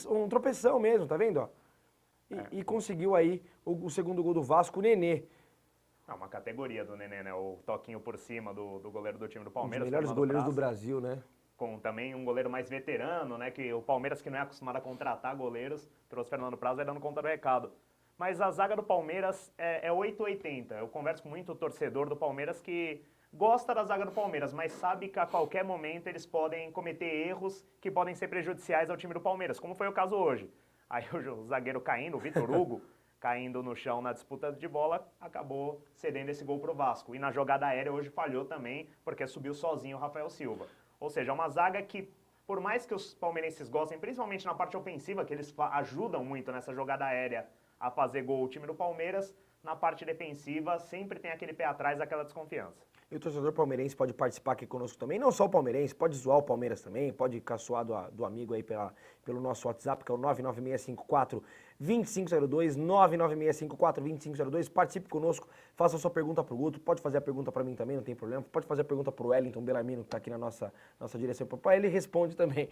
um tropeção mesmo, tá vendo? Ó? E conseguiu aí o segundo gol do Vasco, o Nenê. Uma categoria do Nenê, né? O toquinho por cima do goleiro do time do Palmeiras. Um dos melhores goleiros do Brasil, né? Com também um goleiro mais veterano, né? Que o Palmeiras, que não é acostumado a contratar goleiros, trouxe Fernando Praz aí dando conta do recado. Mas a zaga do Palmeiras é 880. Eu converso com muito torcedor do Palmeiras que gosta da zaga do Palmeiras, mas sabe que a qualquer momento eles podem cometer erros que podem ser prejudiciais ao time do Palmeiras, como foi o caso hoje. Aí o zagueiro caindo, o Vitor Hugo, caindo no chão na disputa de bola, acabou cedendo esse gol pro Vasco. E na jogada aérea hoje falhou também, porque subiu sozinho o Rafael Silva. Ou seja, é uma zaga que, por mais que os palmeirenses gostem, principalmente na parte ofensiva, que eles ajudam muito nessa jogada aérea a fazer gol o time do Palmeiras, na parte defensiva sempre tem aquele pé atrás, aquela desconfiança. E o torcedor palmeirense pode participar aqui conosco também, não só o palmeirense, pode zoar o Palmeiras também, pode caçoar do amigo aí pelo nosso WhatsApp, que é o 99654-2502, 99654-2502, participe conosco, faça a sua pergunta pro Guto, pode fazer a pergunta para mim também, não tem problema, pode fazer a pergunta pro Wellington Bellarmino, que tá aqui na nossa direção, para ele responde também.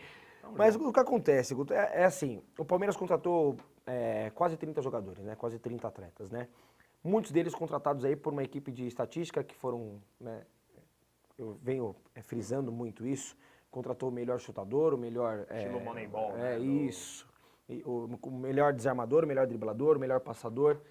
Mas o que acontece, Guto, é assim, o Palmeiras contratou quase 30 jogadores, né, quase 30 atletas, né? Muitos deles contratados aí por uma equipe de estatística que foram, né, eu venho frisando muito isso, contratou o melhor chutador, o melhor... Estilo Moneyball, né? Isso. O melhor desarmador, o melhor driblador, o melhor passador.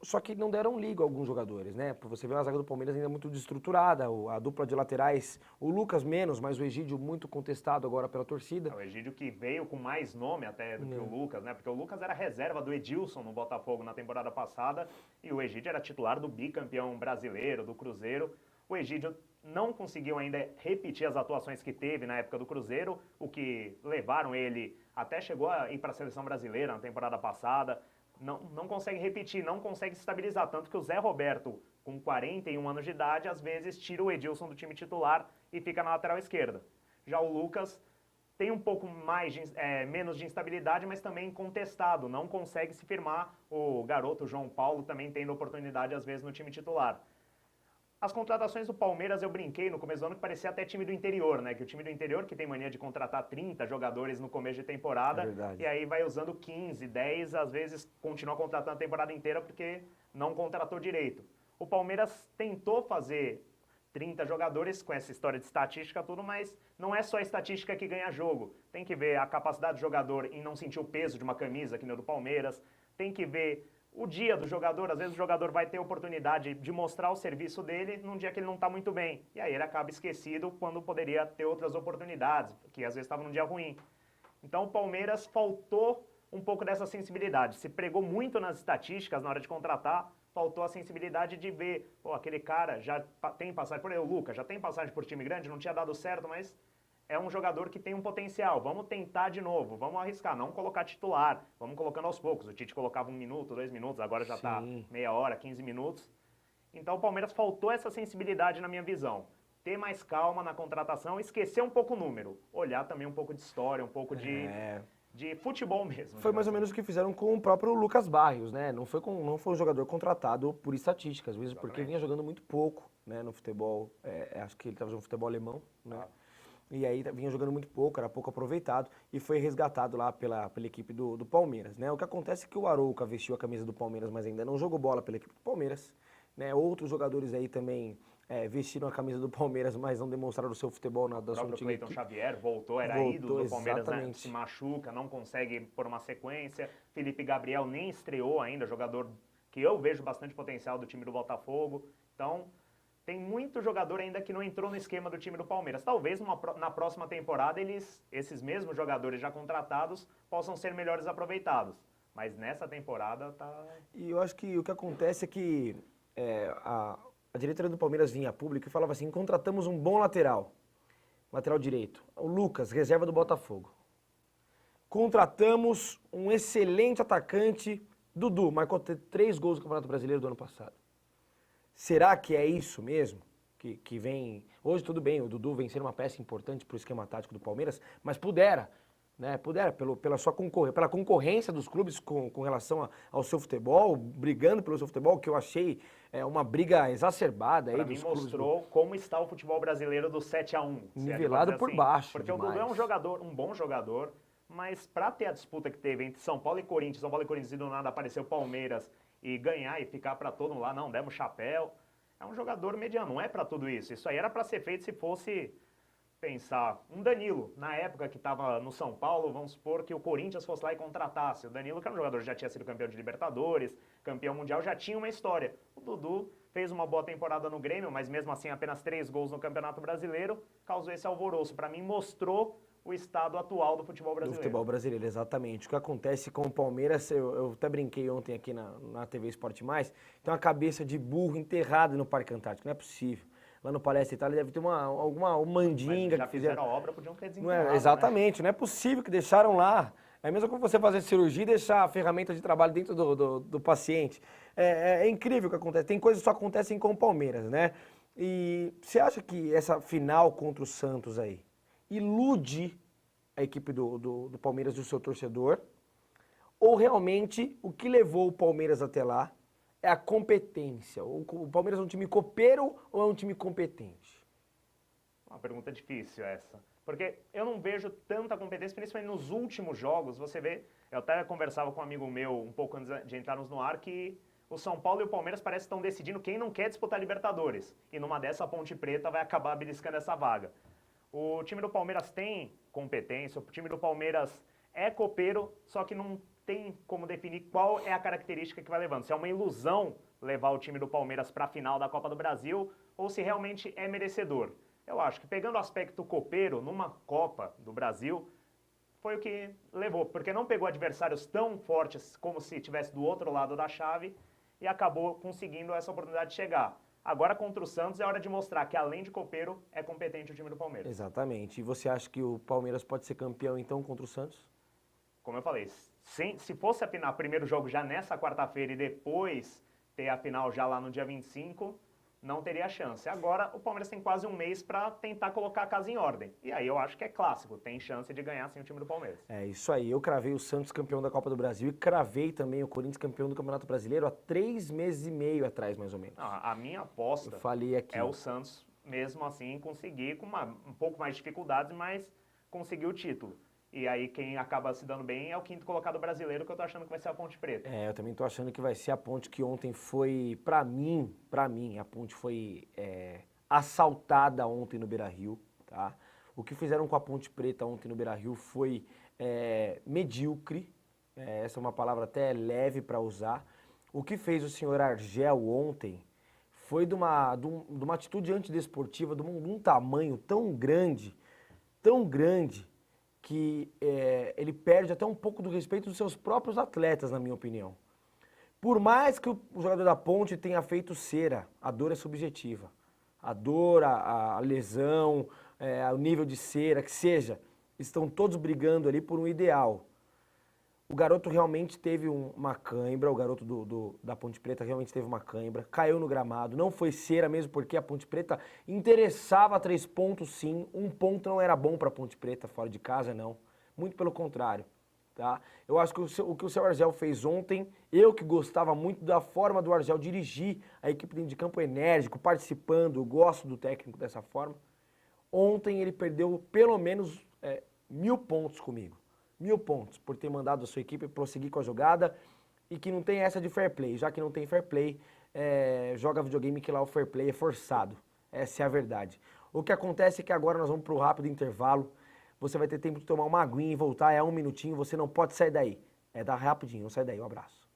Só que não deram liga a alguns jogadores, né? Você vê a zaga do Palmeiras ainda muito desestruturada, a dupla de laterais, o Lucas menos, mas o Egídio muito contestado agora pela torcida. O Egídio que veio com mais nome até do que o Lucas, né? Porque o Lucas era reserva do Edilson no Botafogo na temporada passada e o Egídio era titular do bicampeão brasileiro, do Cruzeiro. O Egídio não conseguiu ainda repetir as atuações que teve na época do Cruzeiro, o que levaram ele, até chegou a ir para a seleção brasileira na temporada passada. Não consegue repetir, não consegue se estabilizar. Tanto que o Zé Roberto, com 41 anos de idade, às vezes tira o Edilson do time titular e fica na lateral esquerda. Já o Lucas tem um pouco menos de instabilidade, mas também contestado, não consegue se firmar. O garoto João Paulo também tendo oportunidade, às vezes, no time titular. As contratações do Palmeiras, eu brinquei no começo do ano que parecia até time do interior, né? Que o time do interior que tem mania de contratar 30 jogadores no começo de temporada, e aí vai usando 15, 10, às vezes continua contratando a temporada inteira porque não contratou direito. O Palmeiras tentou fazer 30 jogadores com essa história de estatística tudo, mas não é só a estatística que ganha jogo. Tem que ver a capacidade do jogador em não sentir o peso de uma camisa, que nem o do Palmeiras. Tem que ver o dia do jogador, às vezes o jogador vai ter oportunidade de mostrar o serviço dele num dia que ele não está muito bem. E aí ele acaba esquecido quando poderia ter outras oportunidades, que às vezes estava num dia ruim. Então o Palmeiras faltou um pouco dessa sensibilidade. Se pregou muito nas estatísticas na hora de contratar, faltou a sensibilidade de ver, pô, aquele cara já tem passagem, por exemplo, o Lucas já tem passagem por time grande, não tinha dado certo, mas é um jogador que tem um potencial, vamos tentar de novo, vamos arriscar, não colocar titular, vamos colocando aos poucos. O Tite colocava 1 minuto, 2 minutos, agora já está meia hora, 15 minutos. Então o Palmeiras faltou essa sensibilidade na minha visão. Ter mais calma na contratação, esquecer um pouco o número, olhar também um pouco de história, um pouco de futebol mesmo. Foi mais ou menos o que fizeram com o próprio Lucas Barrios, né? Não foi um jogador contratado por estatísticas, às vezes porque vinha jogando muito pouco, né, no futebol, acho que ele estava jogando futebol alemão, né? E aí vinha jogando muito pouco, era pouco aproveitado e foi resgatado lá pela equipe do Palmeiras, né? O que acontece é que o Arouca vestiu a camisa do Palmeiras, mas ainda não jogou bola pela equipe do Palmeiras, né? Outros jogadores aí também vestiram a camisa do Palmeiras, mas não demonstraram o seu futebol na da sua antiga equipe. O próprio Cleiton Xavier voltou, era ídolo do Palmeiras, né? Se machuca, não consegue pôr uma sequência. Felipe Gabriel nem estreou ainda, jogador que eu vejo bastante potencial do time do Botafogo. Então, tem muito jogador ainda que não entrou no esquema do time do Palmeiras. Talvez na próxima temporada esses mesmos jogadores já contratados possam ser melhores aproveitados. Mas nessa temporada tá... E eu acho que o que acontece é que a diretoria do Palmeiras vinha a público e falava assim, contratamos um bom lateral direito, o Lucas, reserva do Botafogo. Contratamos um excelente atacante, Dudu, marcou 3 gols no Campeonato Brasileiro do ano passado. Será que é isso mesmo? Que vem... Hoje tudo bem, o Dudu vem sendo uma peça importante para o esquema tático do Palmeiras, mas pela concorrência dos clubes com relação ao seu futebol, brigando pelo seu futebol, que eu achei uma briga exacerbada. Para mim mostrou como está o futebol brasileiro do 7-1. Nivelado por baixo. Porque demais. O Dudu é um bom jogador, mas para ter a disputa que teve entre São Paulo e Corinthians e do nada apareceu o Palmeiras e ganhar e ficar para todo mundo lá, não, demos chapéu. É um jogador mediano, não é para tudo isso. Isso aí era para ser feito se fosse pensar um Danilo, na época que estava no São Paulo, vamos supor que o Corinthians fosse lá e contratasse. O Danilo, que era um jogador que já tinha sido campeão de Libertadores, campeão mundial, já tinha uma história. O Dudu fez uma boa temporada no Grêmio, mas mesmo assim apenas 3 gols no Campeonato Brasileiro, causou esse alvoroço. Para mim, mostrou o estado atual do futebol brasileiro. Do futebol brasileiro, exatamente. O que acontece com o Palmeiras, eu até brinquei ontem aqui na TV Esporte Mais, tem uma cabeça de burro enterrada no Parque Antártico, não é possível. Lá no Palestra Itália deve ter alguma mandinga já que fizeram. A obra, podiam ter desenterrado, exatamente, né? Não é possível que deixaram lá É mesmo como você fazer cirurgia e deixar a ferramenta de trabalho dentro do paciente. É incrível o que acontece. Tem coisas que só acontecem com o Palmeiras, né? E você acha que essa final contra o Santos aí ilude a equipe do Palmeiras e o seu torcedor? Ou realmente o que levou o Palmeiras até lá é a competência? O Palmeiras é um time copeiro ou é um time competente? Uma pergunta difícil essa. Porque eu não vejo tanta competência, principalmente nos últimos jogos. Você vê, eu até conversava com um amigo meu um pouco antes de entrarmos no ar, que o São Paulo e o Palmeiras parecem que estão decidindo quem não quer disputar Libertadores. E numa dessa, a Ponte Preta vai acabar beliscando essa vaga. O time do Palmeiras tem competência, o time do Palmeiras é copeiro, só que não tem como definir qual é a característica que vai levando. Se é uma ilusão levar o time do Palmeiras para a final da Copa do Brasil ou se realmente é merecedor. Eu acho que pegando o aspecto copeiro numa Copa do Brasil, foi o que levou. Porque não pegou adversários tão fortes como se estivesse do outro lado da chave e acabou conseguindo essa oportunidade de chegar. Agora contra o Santos é hora de mostrar que além de copeiro, é competente o time do Palmeiras. Exatamente. E você acha que o Palmeiras pode ser campeão então contra o Santos? Como eu falei, se fosse apinar o primeiro jogo já nessa quarta-feira e depois ter a final já lá no dia 25... não teria chance. Agora, o Palmeiras tem quase um mês para tentar colocar a casa em ordem. E aí eu acho que é clássico, tem chance de ganhar sim o time do Palmeiras. É isso aí, eu cravei o Santos campeão da Copa do Brasil e cravei também o Corinthians campeão do Campeonato Brasileiro há 3 meses e meio atrás, mais ou menos. A minha aposta é o Santos, mesmo assim, conseguir, com um pouco mais de dificuldades, mas conseguir o título. E aí quem acaba se dando bem é o 5º colocado brasileiro, que eu tô achando que vai ser a Ponte Preta. Eu também tô achando que vai ser a Ponte, que ontem foi, pra mim, a Ponte foi assaltada ontem no Beira-Rio, tá? O que fizeram com a Ponte Preta ontem no Beira-Rio foi medíocre, essa é uma palavra até leve para usar. O que fez o senhor Argel ontem foi de uma atitude antidesportiva, de um tamanho tão grande, que ele perde até um pouco do respeito dos seus próprios atletas, na minha opinião. Por mais que o jogador da Ponte tenha feito cera, a dor é subjetiva. A dor, a lesão, o nível de cera, que seja, estão todos brigando ali por um ideal. O garoto realmente teve uma cãibra, o garoto da Ponte Preta realmente teve uma cãibra, caiu no gramado, não foi cera mesmo porque a Ponte Preta interessava 3 pontos sim, 1 ponto não era bom para a Ponte Preta fora de casa não, muito pelo contrário, tá? Eu acho que o que o seu Argel fez ontem, eu que gostava muito da forma do Argel dirigir a equipe dentro de campo enérgico, participando, eu gosto do técnico dessa forma, ontem ele perdeu pelo menos 1000 pontos comigo. 1000 pontos por ter mandado a sua equipe prosseguir com a jogada e que não tem essa de fair play. Já que não tem fair play, joga videogame que lá o fair play é forçado. Essa é a verdade. O que acontece é que agora nós vamos para o rápido intervalo. Você vai ter tempo de tomar uma aguinha e voltar, 1 minutinho, você não pode sair daí. Dá rapidinho, não sai daí, um abraço.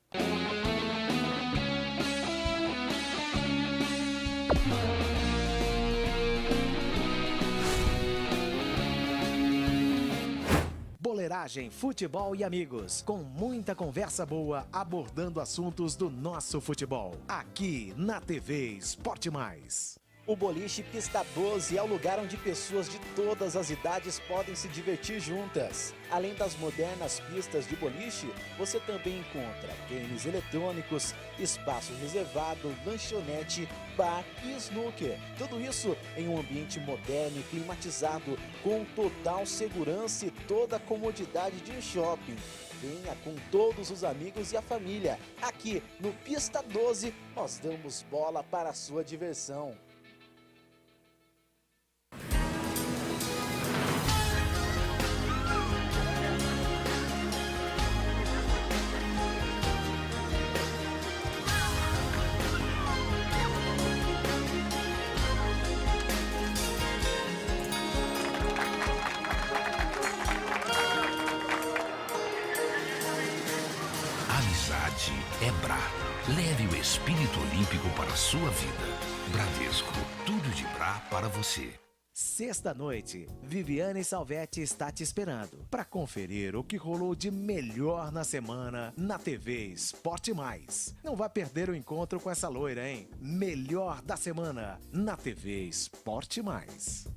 Boleiragem, futebol e amigos, com muita conversa boa abordando assuntos do nosso futebol. Aqui na TV Esporte Mais. O boliche Pista 12 é o lugar onde pessoas de todas as idades podem se divertir juntas. Além das modernas pistas de boliche, você também encontra games eletrônicos, espaço reservado, lanchonete, bar e snooker. Tudo isso em um ambiente moderno e climatizado, com total segurança e toda a comodidade de um shopping. Venha com todos os amigos e a família. Aqui no Pista 12, nós damos bola para a sua diversão. Amizade é Brá. Leve o espírito olímpico para a sua vida. Bradesco, tudo de Brá para você. Sexta-noite, Viviane Salvetti está te esperando para conferir o que rolou de melhor na semana na TV Esporte Mais. Não vai perder o encontro com essa loira, hein? Melhor da semana na TV Esporte Mais.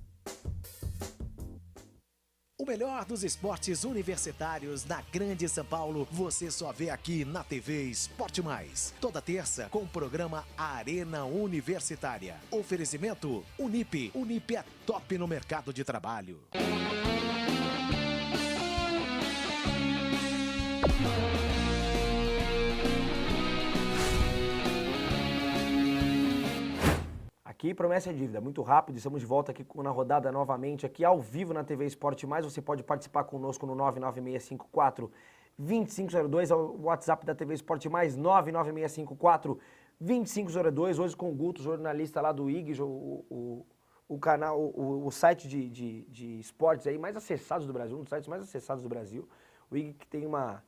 O melhor dos esportes universitários na Grande São Paulo, você só vê aqui na TV Esporte Mais. Toda terça, com o programa Arena Universitária. Oferecimento Unip. Unip é top no mercado de trabalho. Aqui, promessa é dívida, muito rápido, estamos de volta aqui na rodada novamente, aqui ao vivo na TV Esporte Mais, você pode participar conosco no 99654-2502, é o WhatsApp da TV Esporte Mais, 99654-2502, hoje com o Guto, jornalista lá do IG, o canal, o site de esportes aí mais acessados do Brasil, um dos sites mais acessados do Brasil, o IG que tem uma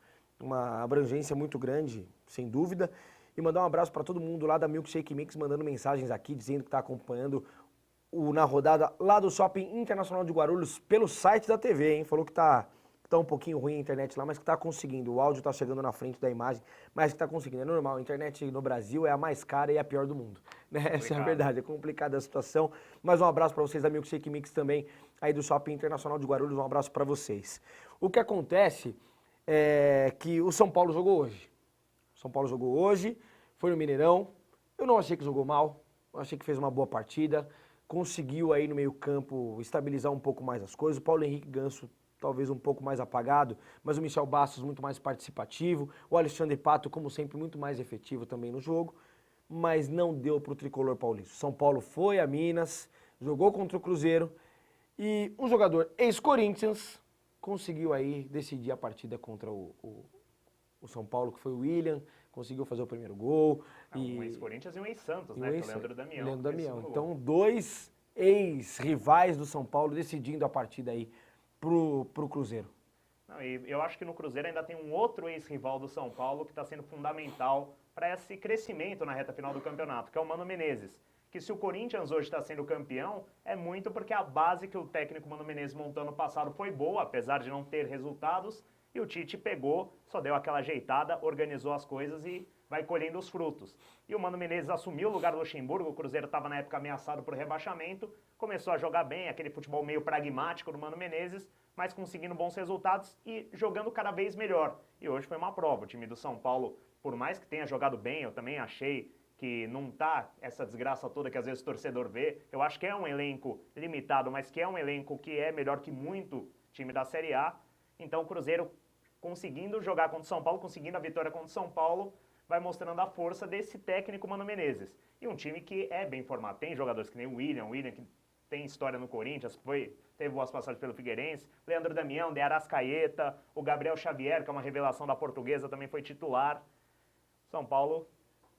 abrangência muito grande, sem dúvida. E mandar um abraço para todo mundo lá da Milkshake Mix, mandando mensagens aqui, dizendo que está acompanhando Na Rodada lá do Shopping Internacional de Guarulhos pelo site da TV, hein? Falou que tá um pouquinho ruim a internet lá, mas que tá conseguindo. O áudio tá chegando na frente da imagem, mas que tá conseguindo. É normal, a internet no Brasil é a mais cara e a pior do mundo, né? Essa é a verdade, é complicada a situação. Mas um abraço para vocês da Milkshake Mix também, aí do Shopping Internacional de Guarulhos, um abraço para vocês. O que acontece é que o São Paulo jogou hoje. São Paulo jogou hoje, foi no Mineirão, eu não achei que jogou mal, eu achei que fez uma boa partida, conseguiu aí no meio campo estabilizar um pouco mais as coisas, o Paulo Henrique Ganso talvez um pouco mais apagado, mas o Michel Bastos muito mais participativo, o Alexandre Pato, como sempre, muito mais efetivo também no jogo, mas não deu para o tricolor paulista. São Paulo foi a Minas, jogou contra o Cruzeiro e um jogador ex-Corinthians conseguiu aí decidir a partida contra o São Paulo, que foi o William, conseguiu fazer o primeiro gol. Um ex-Corinthians e um ex-Santos, né? O Leandro Damião. Leandro Damião. Então, dois ex-rivais do São Paulo decidindo a partida aí pro Cruzeiro. Não, e eu acho que no Cruzeiro ainda tem um outro ex-rival do São Paulo que está sendo fundamental para esse crescimento na reta final do campeonato, que é o Mano Menezes. Que se o Corinthians hoje está sendo campeão, é muito porque a base que o técnico Mano Menezes montou ano passado foi boa, apesar de não ter resultados, e o Tite pegou, só deu aquela ajeitada, organizou as coisas e vai colhendo os frutos. E o Mano Menezes assumiu o lugar do Luxemburgo, o Cruzeiro estava na época ameaçado por rebaixamento, começou a jogar bem, aquele futebol meio pragmático do Mano Menezes, mas conseguindo bons resultados e jogando cada vez melhor. E hoje foi uma prova, o time do São Paulo, por mais que tenha jogado bem, eu também achei que não tá essa desgraça toda que às vezes o torcedor vê. Eu acho que é um elenco limitado, mas que é um elenco que é melhor que muito time da Série A. Então o Cruzeiro conseguindo jogar contra o São Paulo, conseguindo a vitória contra o São Paulo, vai mostrando a força desse técnico Mano Menezes. E um time que é bem formado. Tem jogadores que nem o William que tem história no Corinthians, teve boas passagens pelo Figueirense, Leandro Damião, de Arrascaeta, o Gabriel Xavier, que é uma revelação da Portuguesa, também foi titular. São Paulo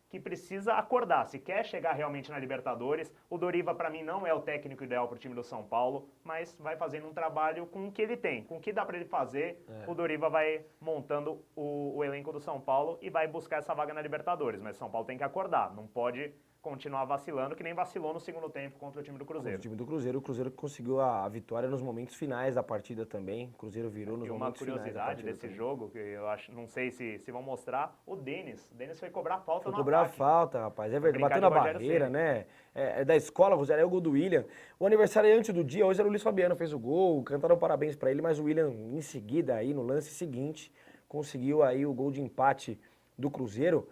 que precisa acordar, se quer chegar realmente na Libertadores. O Doriva, para mim, não é o técnico ideal para o time do São Paulo, mas vai fazendo um trabalho com o que ele tem, com o que dá para ele fazer. O Doriva vai montando o elenco do São Paulo e vai buscar essa vaga na Libertadores. Mas o São Paulo tem que acordar, não pode continuar vacilando, que nem vacilou no segundo tempo contra o time do Cruzeiro. O time do Cruzeiro, o Cruzeiro conseguiu a vitória nos momentos finais da partida também. O Cruzeiro virou nos momentos finais. Uma curiosidade desse jogo, que eu acho, não sei se vão mostrar, o Denis foi cobrar falta foi no cobrar ataque. falta, rapaz, é verdade, bateu na barreira, né? É da escola, Rogério, é o gol do William. O aniversariante do dia, hoje era o Luiz Fabiano, fez o gol, cantaram parabéns pra ele, mas o William, em seguida, aí no lance seguinte, conseguiu aí o gol de empate do Cruzeiro.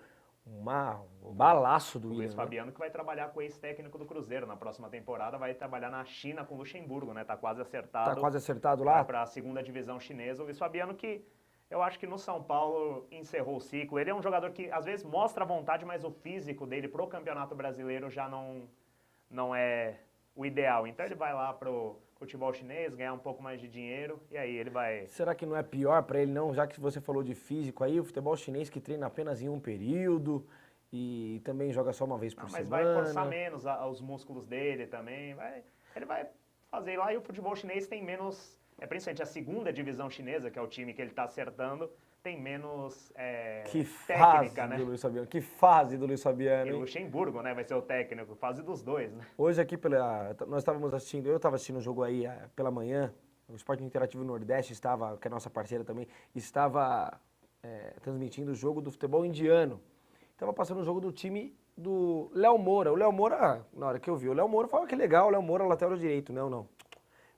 Um balaço do William. Luiz Fabiano, que vai trabalhar com o ex-técnico do Cruzeiro na próxima temporada, vai trabalhar na China com o Luxemburgo, né? Tá quase acertado. Tá quase acertado lá? Para a segunda divisão chinesa. O Luiz Fabiano, que eu acho que no São Paulo encerrou o ciclo. Ele é um jogador que às vezes mostra a vontade, mas o físico dele pro Campeonato Brasileiro já não é o ideal. Então ele vai lá pro futebol chinês, ganhar um pouco mais de dinheiro, e aí ele vai... Será que não é pior para ele não, já que você falou de físico aí, o futebol chinês que treina apenas em um período e também joga só uma vez por semana? Mas vai forçar menos os músculos dele também, ele vai fazer lá, e o futebol chinês tem menos, principalmente a segunda divisão chinesa, que é o time que ele está acertando, tem menos técnica, né? Que fase do Luiz Fabiano, E o Luxemburgo, né, vai ser o técnico, fase dos dois, né? Hoje aqui, nós estávamos assistindo, eu estava assistindo o jogo aí pela manhã, o Esporte Interativo Nordeste estava, que é nossa parceira também, estava transmitindo o jogo do futebol indiano. Estava passando o jogo do time do Léo Moura. O Léo Moura, na hora que eu vi o Léo Moura, eu falei, que legal, o Léo Moura, lateral direito. Não.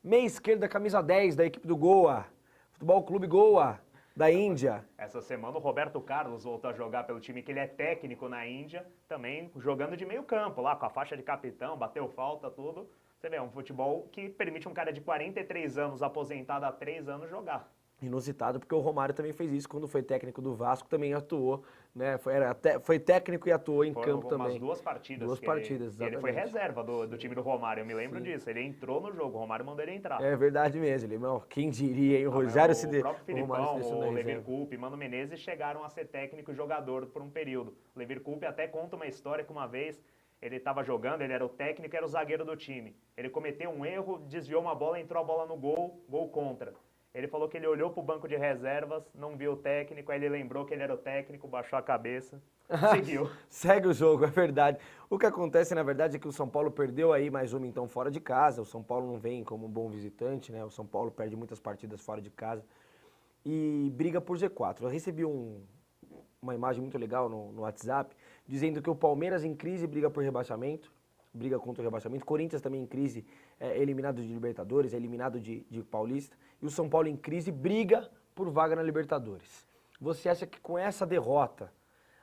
Meia esquerda, camisa 10 da equipe do Goa. Futebol Clube Goa, da Índia. Essa semana o Roberto Carlos voltou a jogar pelo time que ele é técnico na Índia, também jogando de meio campo, lá com a faixa de capitão, bateu falta, tudo. Você vê, é um futebol que permite um cara de 43 anos, aposentado há 3 anos, jogar. Inusitado, porque o Romário também fez isso quando foi técnico do Vasco, também atuou, né? Foi técnico e atuou em campo também. Umas 2 partidas. Duas partidas, exatamente. Ele foi reserva do time do Romário, eu me lembro disso. Ele entrou no jogo, o Romário mandou ele entrar. É verdade mesmo, quem diria, hein? O Rogério se O próprio Filipão, o Levir reserva. Coupe, Mano Menezes chegaram a ser técnico e jogador por um período. O Levir Coupe até conta uma história que uma vez ele estava jogando, ele era o técnico e era o zagueiro do time. Ele cometeu um erro, desviou uma bola, entrou a bola no gol contra. Ele falou que ele olhou pro banco de reservas, não viu o técnico, aí ele lembrou que ele era o técnico, baixou a cabeça, seguiu. Segue o jogo, é verdade. O que acontece, na verdade, é que o São Paulo perdeu aí mais uma, então, fora de casa. O São Paulo não vem como um bom visitante, né? O São Paulo perde muitas partidas fora de casa e briga por G4. Eu recebi uma imagem muito legal no WhatsApp, dizendo que o Palmeiras em crise briga por rebaixamento, briga contra o rebaixamento. Corinthians também em crise, eliminado de Libertadores, eliminado de Paulista. E o São Paulo em crise briga por vaga na Libertadores. Você acha que com essa derrota,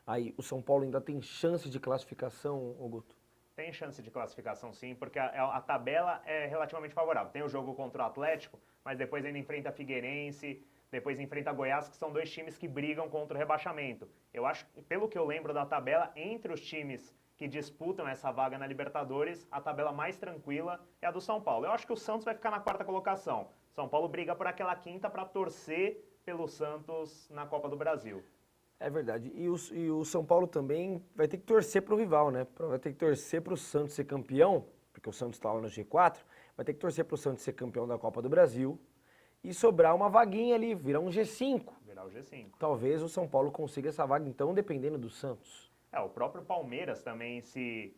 aí o São Paulo ainda tem chance de classificação, Guto? Tem chance de classificação sim, porque a tabela é relativamente favorável. Tem o jogo contra o Atlético, mas depois ainda enfrenta a Figueirense, depois enfrenta a Goiás, que são 2 times que brigam contra o rebaixamento. Eu acho, pelo que eu lembro da tabela, entre os times que disputam essa vaga na Libertadores, a tabela mais tranquila é a do São Paulo. Eu acho que o Santos vai ficar na 4ª colocação. São Paulo briga por aquela 5ª para torcer pelo Santos na Copa do Brasil. É verdade. E o São Paulo também vai ter que torcer para o rival, né? Vai ter que torcer para o Santos ser campeão, porque o Santos está lá no G4, vai ter que torcer para o Santos ser campeão da Copa do Brasil e sobrar uma vaguinha ali, virar um G5. Virar o G5. Talvez o São Paulo consiga essa vaga, então, dependendo do Santos. O próprio Palmeiras também, se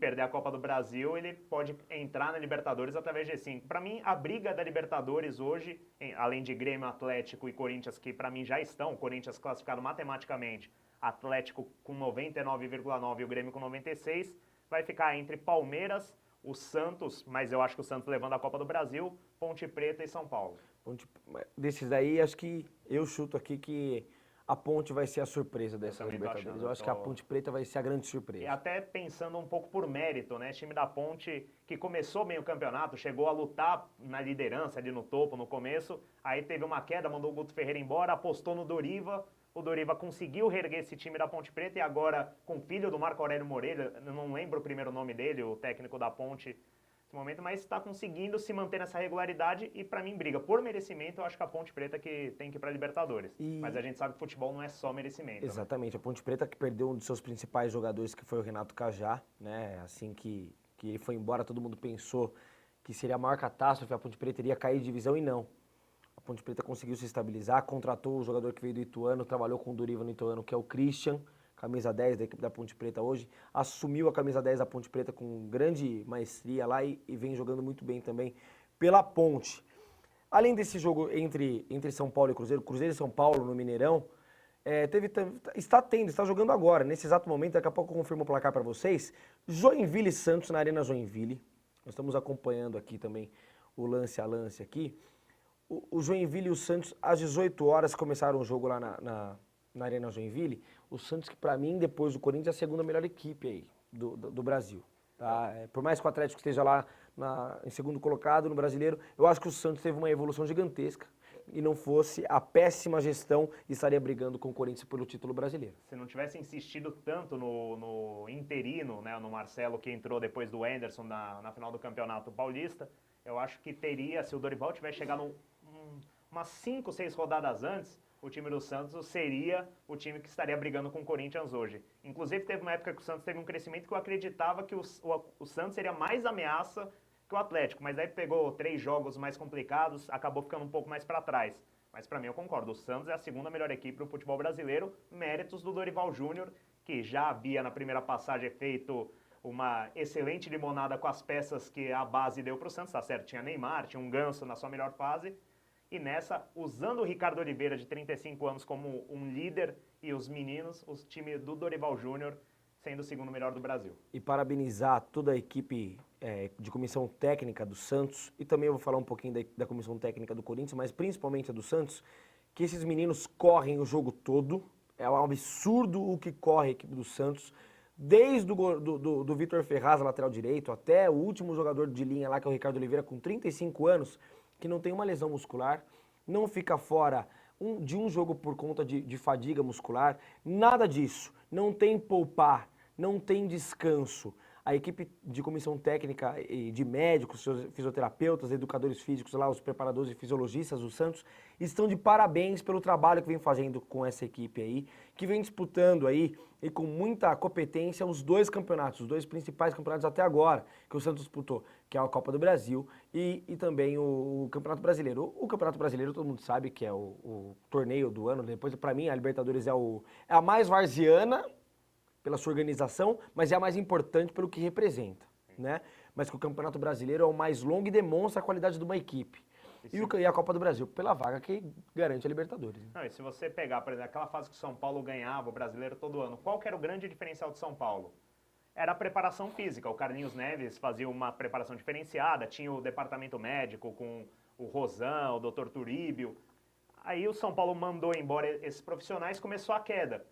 perder a Copa do Brasil, ele pode entrar na Libertadores através de G5. Para mim, a briga da Libertadores hoje, além de Grêmio, Atlético e Corinthians, que para mim já estão, Corinthians classificado matematicamente, Atlético com 99,9 e o Grêmio com 96, vai ficar entre Palmeiras, o Santos, mas eu acho que o Santos levando a Copa do Brasil, Ponte Preta e São Paulo. Desses aí, acho que eu chuto aqui que a Ponte vai ser a surpresa dessa Libertadores. Eu acho que a Ponte Preta vai ser a grande surpresa. E até pensando um pouco por mérito, né? Esse time da Ponte, que começou bem o campeonato, chegou a lutar na liderança ali no topo, no começo, aí teve uma queda, mandou o Guto Ferreira embora, apostou no Doriva, o Doriva conseguiu reerguer esse time da Ponte Preta e agora, com o filho do Marco Aurélio Moreira, eu não lembro o primeiro nome dele, o técnico da Ponte, momento, mas está conseguindo se manter nessa regularidade e para mim briga por merecimento. Eu acho que a Ponte Preta que tem que ir para a Libertadores, mas a gente sabe que futebol não é só merecimento. Exatamente, né? A Ponte Preta que perdeu um dos seus principais jogadores, que foi o Renato Cajá, né? Assim que ele foi embora, todo mundo pensou que seria a maior catástrofe, a Ponte Preta iria cair de divisão e não. A Ponte Preta conseguiu se estabilizar, contratou o jogador que veio do Ituano, trabalhou com o Doriva no Ituano, que é o Christian, camisa 10 da equipe da Ponte Preta hoje, assumiu a camisa 10 da Ponte Preta com grande maestria lá e vem jogando muito bem também pela Ponte. Além desse jogo entre São Paulo e Cruzeiro e São Paulo no Mineirão, está jogando agora, nesse exato momento, daqui a pouco eu confirmo o placar para vocês, Joinville e Santos na Arena Joinville. Nós estamos acompanhando aqui também o lance a lance aqui. O Joinville e o Santos, às 18 horas, começaram o jogo lá na Arena Joinville. O Santos, que para mim, depois do Corinthians, é a segunda melhor equipe aí do Brasil. Tá? Por mais que o Atlético esteja lá em segundo colocado no Brasileiro, eu acho que o Santos teve uma evolução gigantesca. E não fosse a péssima gestão, estaria brigando com o Corinthians pelo título brasileiro. Se não tivesse insistido tanto no interino, né, no Marcelo, que entrou depois do Anderson na final do Campeonato Paulista, eu acho que teria, se o Dorival tivesse chegado umas 5, 6 rodadas antes, o time do Santos seria o time que estaria brigando com o Corinthians hoje. Inclusive, teve uma época que o Santos teve um crescimento que eu acreditava que o Santos seria mais ameaça que o Atlético, mas aí pegou 3 jogos mais complicados, acabou ficando um pouco mais para trás. Mas para mim eu concordo, o Santos é a segunda melhor equipe do futebol brasileiro, méritos do Dorival Júnior, que já havia na primeira passagem feito uma excelente limonada com as peças que a base deu para o Santos, tá certo? Tinha Neymar, tinha um Ganso na sua melhor fase, e nessa, usando o Ricardo Oliveira, de 35 anos, como um líder, e os meninos, o time do Dorival Júnior, sendo o segundo melhor do Brasil. E parabenizar toda a equipe de comissão técnica do Santos, e também eu vou falar um pouquinho da comissão técnica do Corinthians, mas principalmente a do Santos, que esses meninos correm o jogo todo. É um absurdo o que corre a equipe do Santos, desde do Vitor Ferraz, lateral direito, até o último jogador de linha lá, que é o Ricardo Oliveira, com 35 anos, que não tem uma lesão muscular, não fica fora de um jogo por conta de fadiga muscular, nada disso. Não tem poupar, não tem descanso. A equipe de comissão técnica e de médicos, fisioterapeutas, educadores físicos lá, os preparadores e fisiologistas do Santos, estão de parabéns pelo trabalho que vem fazendo com essa equipe aí, que vem disputando aí e com muita competência os dois campeonatos, os dois principais campeonatos até agora que o Santos disputou, que é a Copa do Brasil e também o Campeonato Brasileiro. O Campeonato Brasileiro todo mundo sabe que é o torneio do ano, depois para mim a Libertadores é a mais varziana, pela sua organização, mas é a mais importante pelo que representa, né? Mas que o Campeonato Brasileiro é o mais longo e demonstra a qualidade de uma equipe. E a Copa do Brasil, pela vaga que garante a Libertadores. Não, e se você pegar, por exemplo, aquela fase que o São Paulo ganhava o Brasileiro todo ano, qual que era o grande diferencial do São Paulo? Era a preparação física. O Carlinhos Neves fazia uma preparação diferenciada, tinha o departamento médico com o Rosão, o Dr. Turíbio. Aí o São Paulo mandou embora esses profissionais, começou a queda.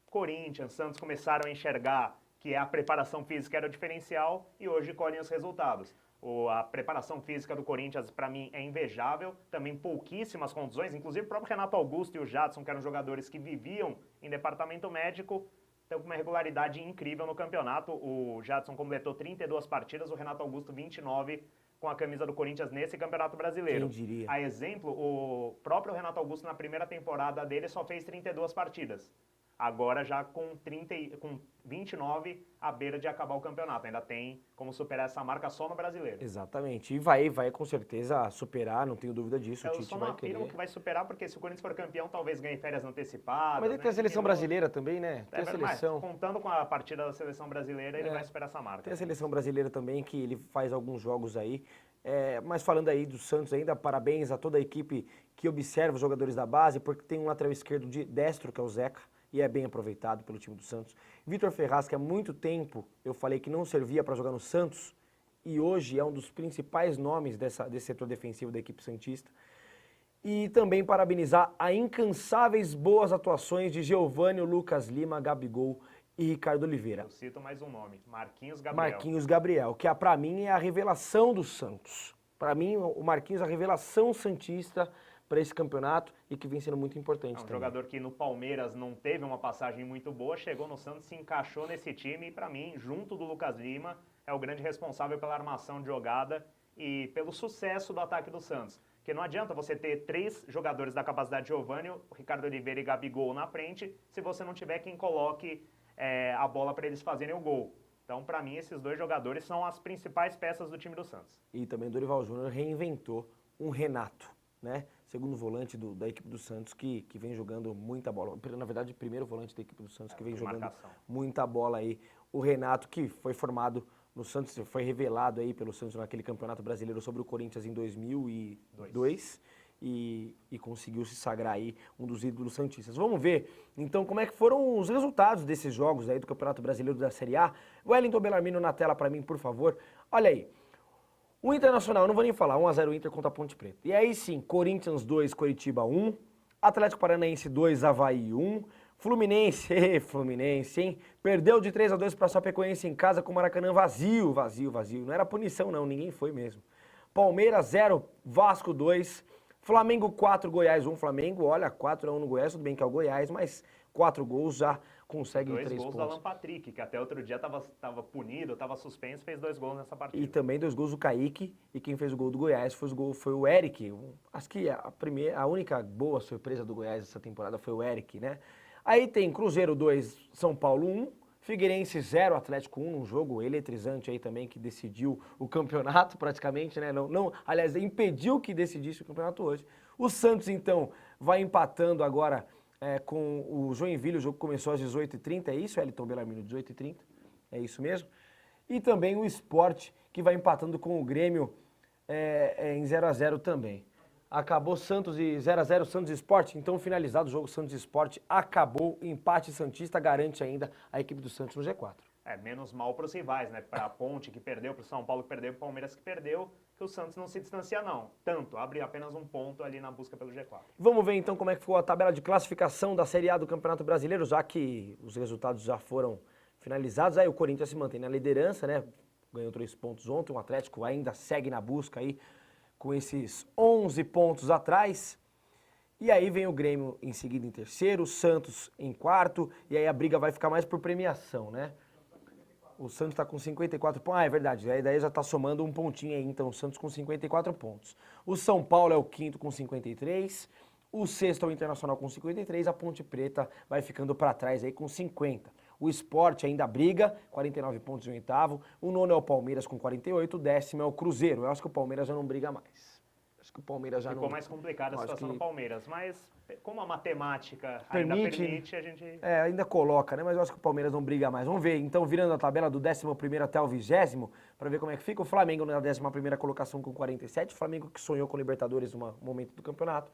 Corinthians, Santos começaram a enxergar que a preparação física era o diferencial e hoje colhem os resultados. A preparação física do Corinthians, para mim, é invejável, também pouquíssimas contusões, inclusive o próprio Renato Augusto e o Jadson, que eram jogadores que viviam em departamento médico, estão com uma regularidade incrível no campeonato. O Jadson completou 32 partidas, o Renato Augusto 29 com a camisa do Corinthians nesse Campeonato Brasileiro. Quem diria? A exemplo, o próprio Renato Augusto, na primeira temporada dele, só fez 32 partidas. Agora já com 29 à beira de acabar o campeonato. Ainda tem como superar essa marca só no Brasileiro. Exatamente. E vai com certeza superar, não tenho dúvida disso. O Eu Tite só vai não afirmo querer. que vai superar, porque se o Corinthians for campeão, talvez ganhe férias antecipadas. Mas ele tem a seleção brasileira também, né? Tem a Mas, seleção. contando com a partida da seleção brasileira, ele vai superar essa marca. Tem a seleção brasileira também, que ele faz alguns jogos aí. Mas falando aí do Santos ainda, parabéns a toda a equipe que observa os jogadores da base, porque tem um lateral esquerdo destro, que é o Zeca, e é bem aproveitado pelo time do Santos. Vitor Ferraz, que há muito tempo eu falei que não servia para jogar no Santos, e hoje é um dos principais nomes desse setor defensivo da equipe santista. E também parabenizar a incansáveis boas atuações de Geovânio, Lucas Lima, Gabigol e Ricardo Oliveira. Eu cito mais um nome, Marquinhos Gabriel. Marquinhos Gabriel, que para mim é a revelação do Santos. Para mim, o Marquinhos é a revelação santista para esse campeonato e que vem sendo muito importante. É um jogador que no Palmeiras não teve uma passagem muito boa, chegou no Santos, se encaixou nesse time e para mim, junto do Lucas Lima, é o grande responsável pela armação de jogada e pelo sucesso do ataque do Santos. Porque não adianta você ter 3 jogadores da capacidade de Geovânio, Ricardo Oliveira e Gabigol na frente, se você não tiver quem coloque a bola para eles fazerem o gol. Então, para mim, esses 2 jogadores são as principais peças do time do Santos. E também o Dorival Júnior reinventou um Renato, né? Segundo volante da equipe do Santos, que vem jogando muita bola. Na verdade, primeiro volante da equipe do Santos, que vem jogando muita bola aí. O Renato, que foi formado no Santos, foi revelado aí pelo Santos naquele Campeonato Brasileiro sobre o Corinthians em 2002 e conseguiu se sagrar aí um dos ídolos santistas. Vamos ver, então, como é que foram os resultados desses jogos aí do Campeonato Brasileiro da Série A. Wellington Bellarmino na tela para mim, por favor. Olha aí. O Internacional, não vou nem falar, 1-0 Inter contra a Ponte Preta. E aí sim, Corinthians 2, Coritiba 1, Atlético Paranaense 2, Avaí 1, Fluminense, hein? Perdeu de 3-2 para a Chapecoense em casa com o Maracanã vazio. Não era punição não, ninguém foi mesmo. Palmeiras 0, Vasco 2, Flamengo 4, Goiás 1. Flamengo, olha, 4-1 no Goiás, tudo bem que é o Goiás, mas 4 gols já consegue 3 pontos. 2 gols do Alan Patrick, que até outro dia estava punido, estava suspenso, fez 2 gols nessa partida. E também 2 gols do Kaique, e quem fez o gol do Goiás foi o Eric. Acho que a única boa surpresa do Goiás essa temporada foi o Eric, né? Aí tem Cruzeiro 2, São Paulo 1, Figueirense 0, Atlético 1, um jogo eletrizante aí também que decidiu o campeonato praticamente, né? Aliás, impediu que decidisse o campeonato hoje. O Santos, então, vai empatando agora com o Joinville, o jogo começou às 18h30, é isso, Wellington Bellarmino, 18h30, é isso mesmo. E também o Sport, que vai empatando com o Grêmio em 0-0 também. Acabou Santos e 0-0 Santos e Sport, então finalizado o jogo Santos e Sport, acabou, empate santista, garante ainda a equipe do Santos no G4. menos mal para os rivais, né? Para a Ponte que perdeu, para o São Paulo que perdeu, para o Palmeiras que perdeu, que o Santos não se distancia não. Tanto, abre apenas um ponto ali na busca pelo G4. Vamos ver então como é que ficou a tabela de classificação da Série A do Campeonato Brasileiro, já que os resultados já foram finalizados. Aí o Corinthians se mantém na liderança, né? Ganhou 3 pontos ontem, o Atlético ainda segue na busca aí com esses 11 pontos atrás. E aí vem o Grêmio em seguida em terceiro, o Santos em quarto, e aí a briga vai ficar mais por premiação, né? O Santos está com 54 pontos. Ah, é verdade. A ideia já está somando um pontinho aí, então o Santos com 54 pontos. O São Paulo é o quinto com 53. O sexto é o Internacional com 53. A Ponte Preta vai ficando para trás aí com 50. O Sport ainda briga, 49 pontos em oitavo. O nono é o Palmeiras com 48. O décimo é o Cruzeiro. Eu acho que o Palmeiras já não briga mais. Acho que o Palmeiras já Ficou não... mais complicada a situação do Palmeiras, mas como a matemática Permite, ainda permite, a gente... ainda coloca, né? Mas eu acho que o Palmeiras não briga mais. Vamos ver, então, virando a tabela do 11º até o 20º, para ver como é que fica. O Flamengo na 11ª colocação com 47, o Flamengo que sonhou com Libertadores no momento do campeonato.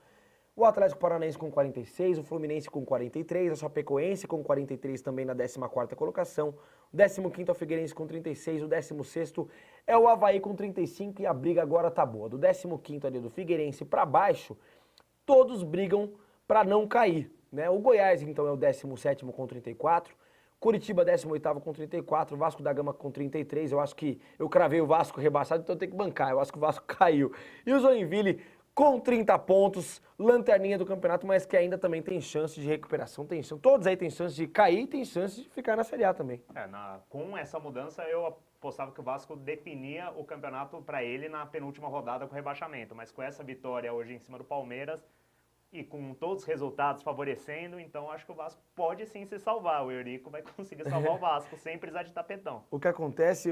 O Atlético Paranaense com 46, o Fluminense com 43, a Chapecoense com 43 também na 14ª colocação. O 15º é o Figueirense com 36, o 16º é o Avaí com 35 e a briga agora tá boa. Do 15º ali do Figueirense para baixo, todos brigam para não cair, né? O Goiás então é o 17º com 34, Curitiba 18º com 34, Vasco da Gama com 33, eu acho que eu cravei o Vasco rebaixado, então eu tenho que bancar, eu acho que o Vasco caiu. E o Joinville com 30 pontos, lanterninha do campeonato, mas que ainda também tem chance de recuperação, todos aí tem chance de cair e tem chance de ficar na Série A também. Com essa mudança eu apostava que o Vasco definia o campeonato para ele na penúltima rodada com o rebaixamento, mas com essa vitória hoje em cima do Palmeiras e com todos os resultados favorecendo, então acho que o Vasco pode sim se salvar, o Eurico vai conseguir salvar o Vasco sem precisar de tapetão. O que acontece,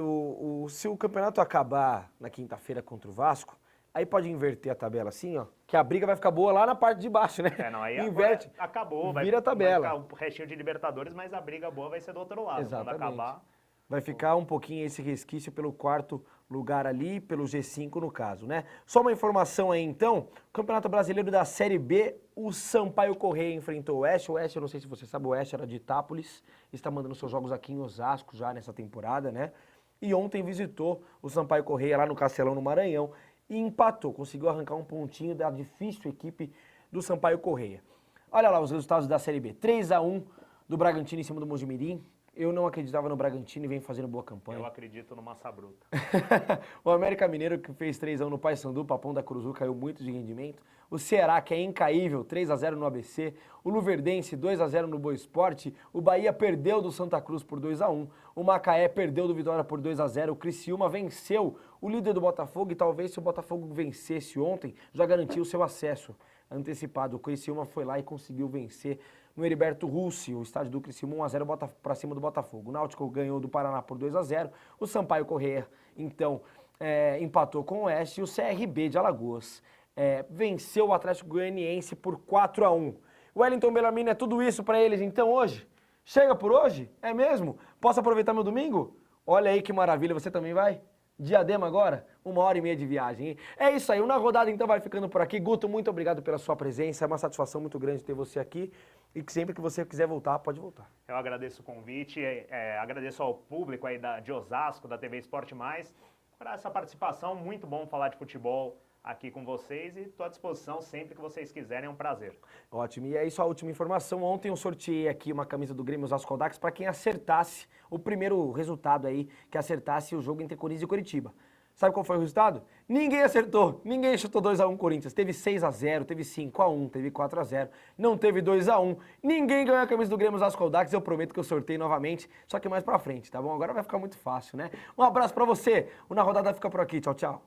se o campeonato acabar na quinta-feira contra o Vasco, aí pode inverter a tabela assim, ó, que a briga vai ficar boa lá na parte de baixo, né? Aí inverte, acabou, vira a tabela. Vai ficar o restinho de Libertadores, mas a briga boa vai ser do outro lado. Exatamente. Quando acabar... Vai ficar um pouquinho esse resquício pelo 4º lugar ali, pelo G5 no caso, né? Só uma informação aí então, Campeonato Brasileiro da Série B, o Sampaio Corrêa enfrentou o Oeste, eu não sei se você sabe, o Oeste era de Itápolis, está mandando seus jogos aqui em Osasco já nessa temporada, né? E ontem visitou o Sampaio Corrêa lá no Castelão, no Maranhão, e empatou, conseguiu arrancar um pontinho da difícil equipe do Sampaio Corrêa. Olha lá os resultados da Série B, 3-1 do Bragantino em cima do Mojimirim. Eu não acreditava no Bragantino e vem fazendo boa campanha. Eu acredito no Massa Bruta. O América Mineiro que fez 3-1 no Paysandu, Papão da Cruzul, caiu muito de rendimento. O Ceará, que é incaível, 3-0 no ABC. O Luverdense, 2-0 no Boa Esporte. O Bahia perdeu do Santa Cruz por 2-1. O Macaé perdeu do Vitória por 2-0. O Criciúma venceu o líder do Botafogo e talvez se o Botafogo vencesse ontem, já garantiu o seu acesso antecipado. O Criciúma foi lá e conseguiu vencer no Heriberto Russi, o estádio do Criciúma, 1-0 para cima do Botafogo. O Náutico ganhou do Paraná por 2-0. O Sampaio Corrêa, então, empatou com o Oeste. E o CRB de Alagoas venceu o Atlético Goianiense por 4-1. O Wellington Bellarmino, é tudo isso para eles, então, hoje? Chega por hoje? É mesmo? Posso aproveitar meu domingo? Olha aí que maravilha, você também vai? Diadema agora, 1h30 de viagem, hein? É isso aí, o Na Rodada então vai ficando por aqui. Guto, muito obrigado pela sua presença, é uma satisfação muito grande ter você aqui e que sempre que você quiser voltar, pode voltar. Eu agradeço o convite, agradeço ao público aí de Osasco, da TV Esporte Mais, por essa participação, muito bom falar de futebol aqui com vocês e estou à disposição sempre que vocês quiserem, é um prazer. Ótimo, e é isso a última informação. Ontem eu sorteei aqui uma camisa do Grêmio Osasco Audax para quem acertasse o primeiro resultado aí, que acertasse o jogo entre Corinthians e Curitiba. Sabe qual foi o resultado? Ninguém acertou, ninguém chutou 2-1 Corinthians. Teve 6-0, teve 5-1, teve 4-0, não teve 2-1. Ninguém ganhou a camisa do Grêmio Osasco Audax, eu prometo que eu sorteio novamente, só que mais pra frente, tá bom? Agora vai ficar muito fácil, né? Um abraço pra você, o Na Rodada fica por aqui, tchau, tchau.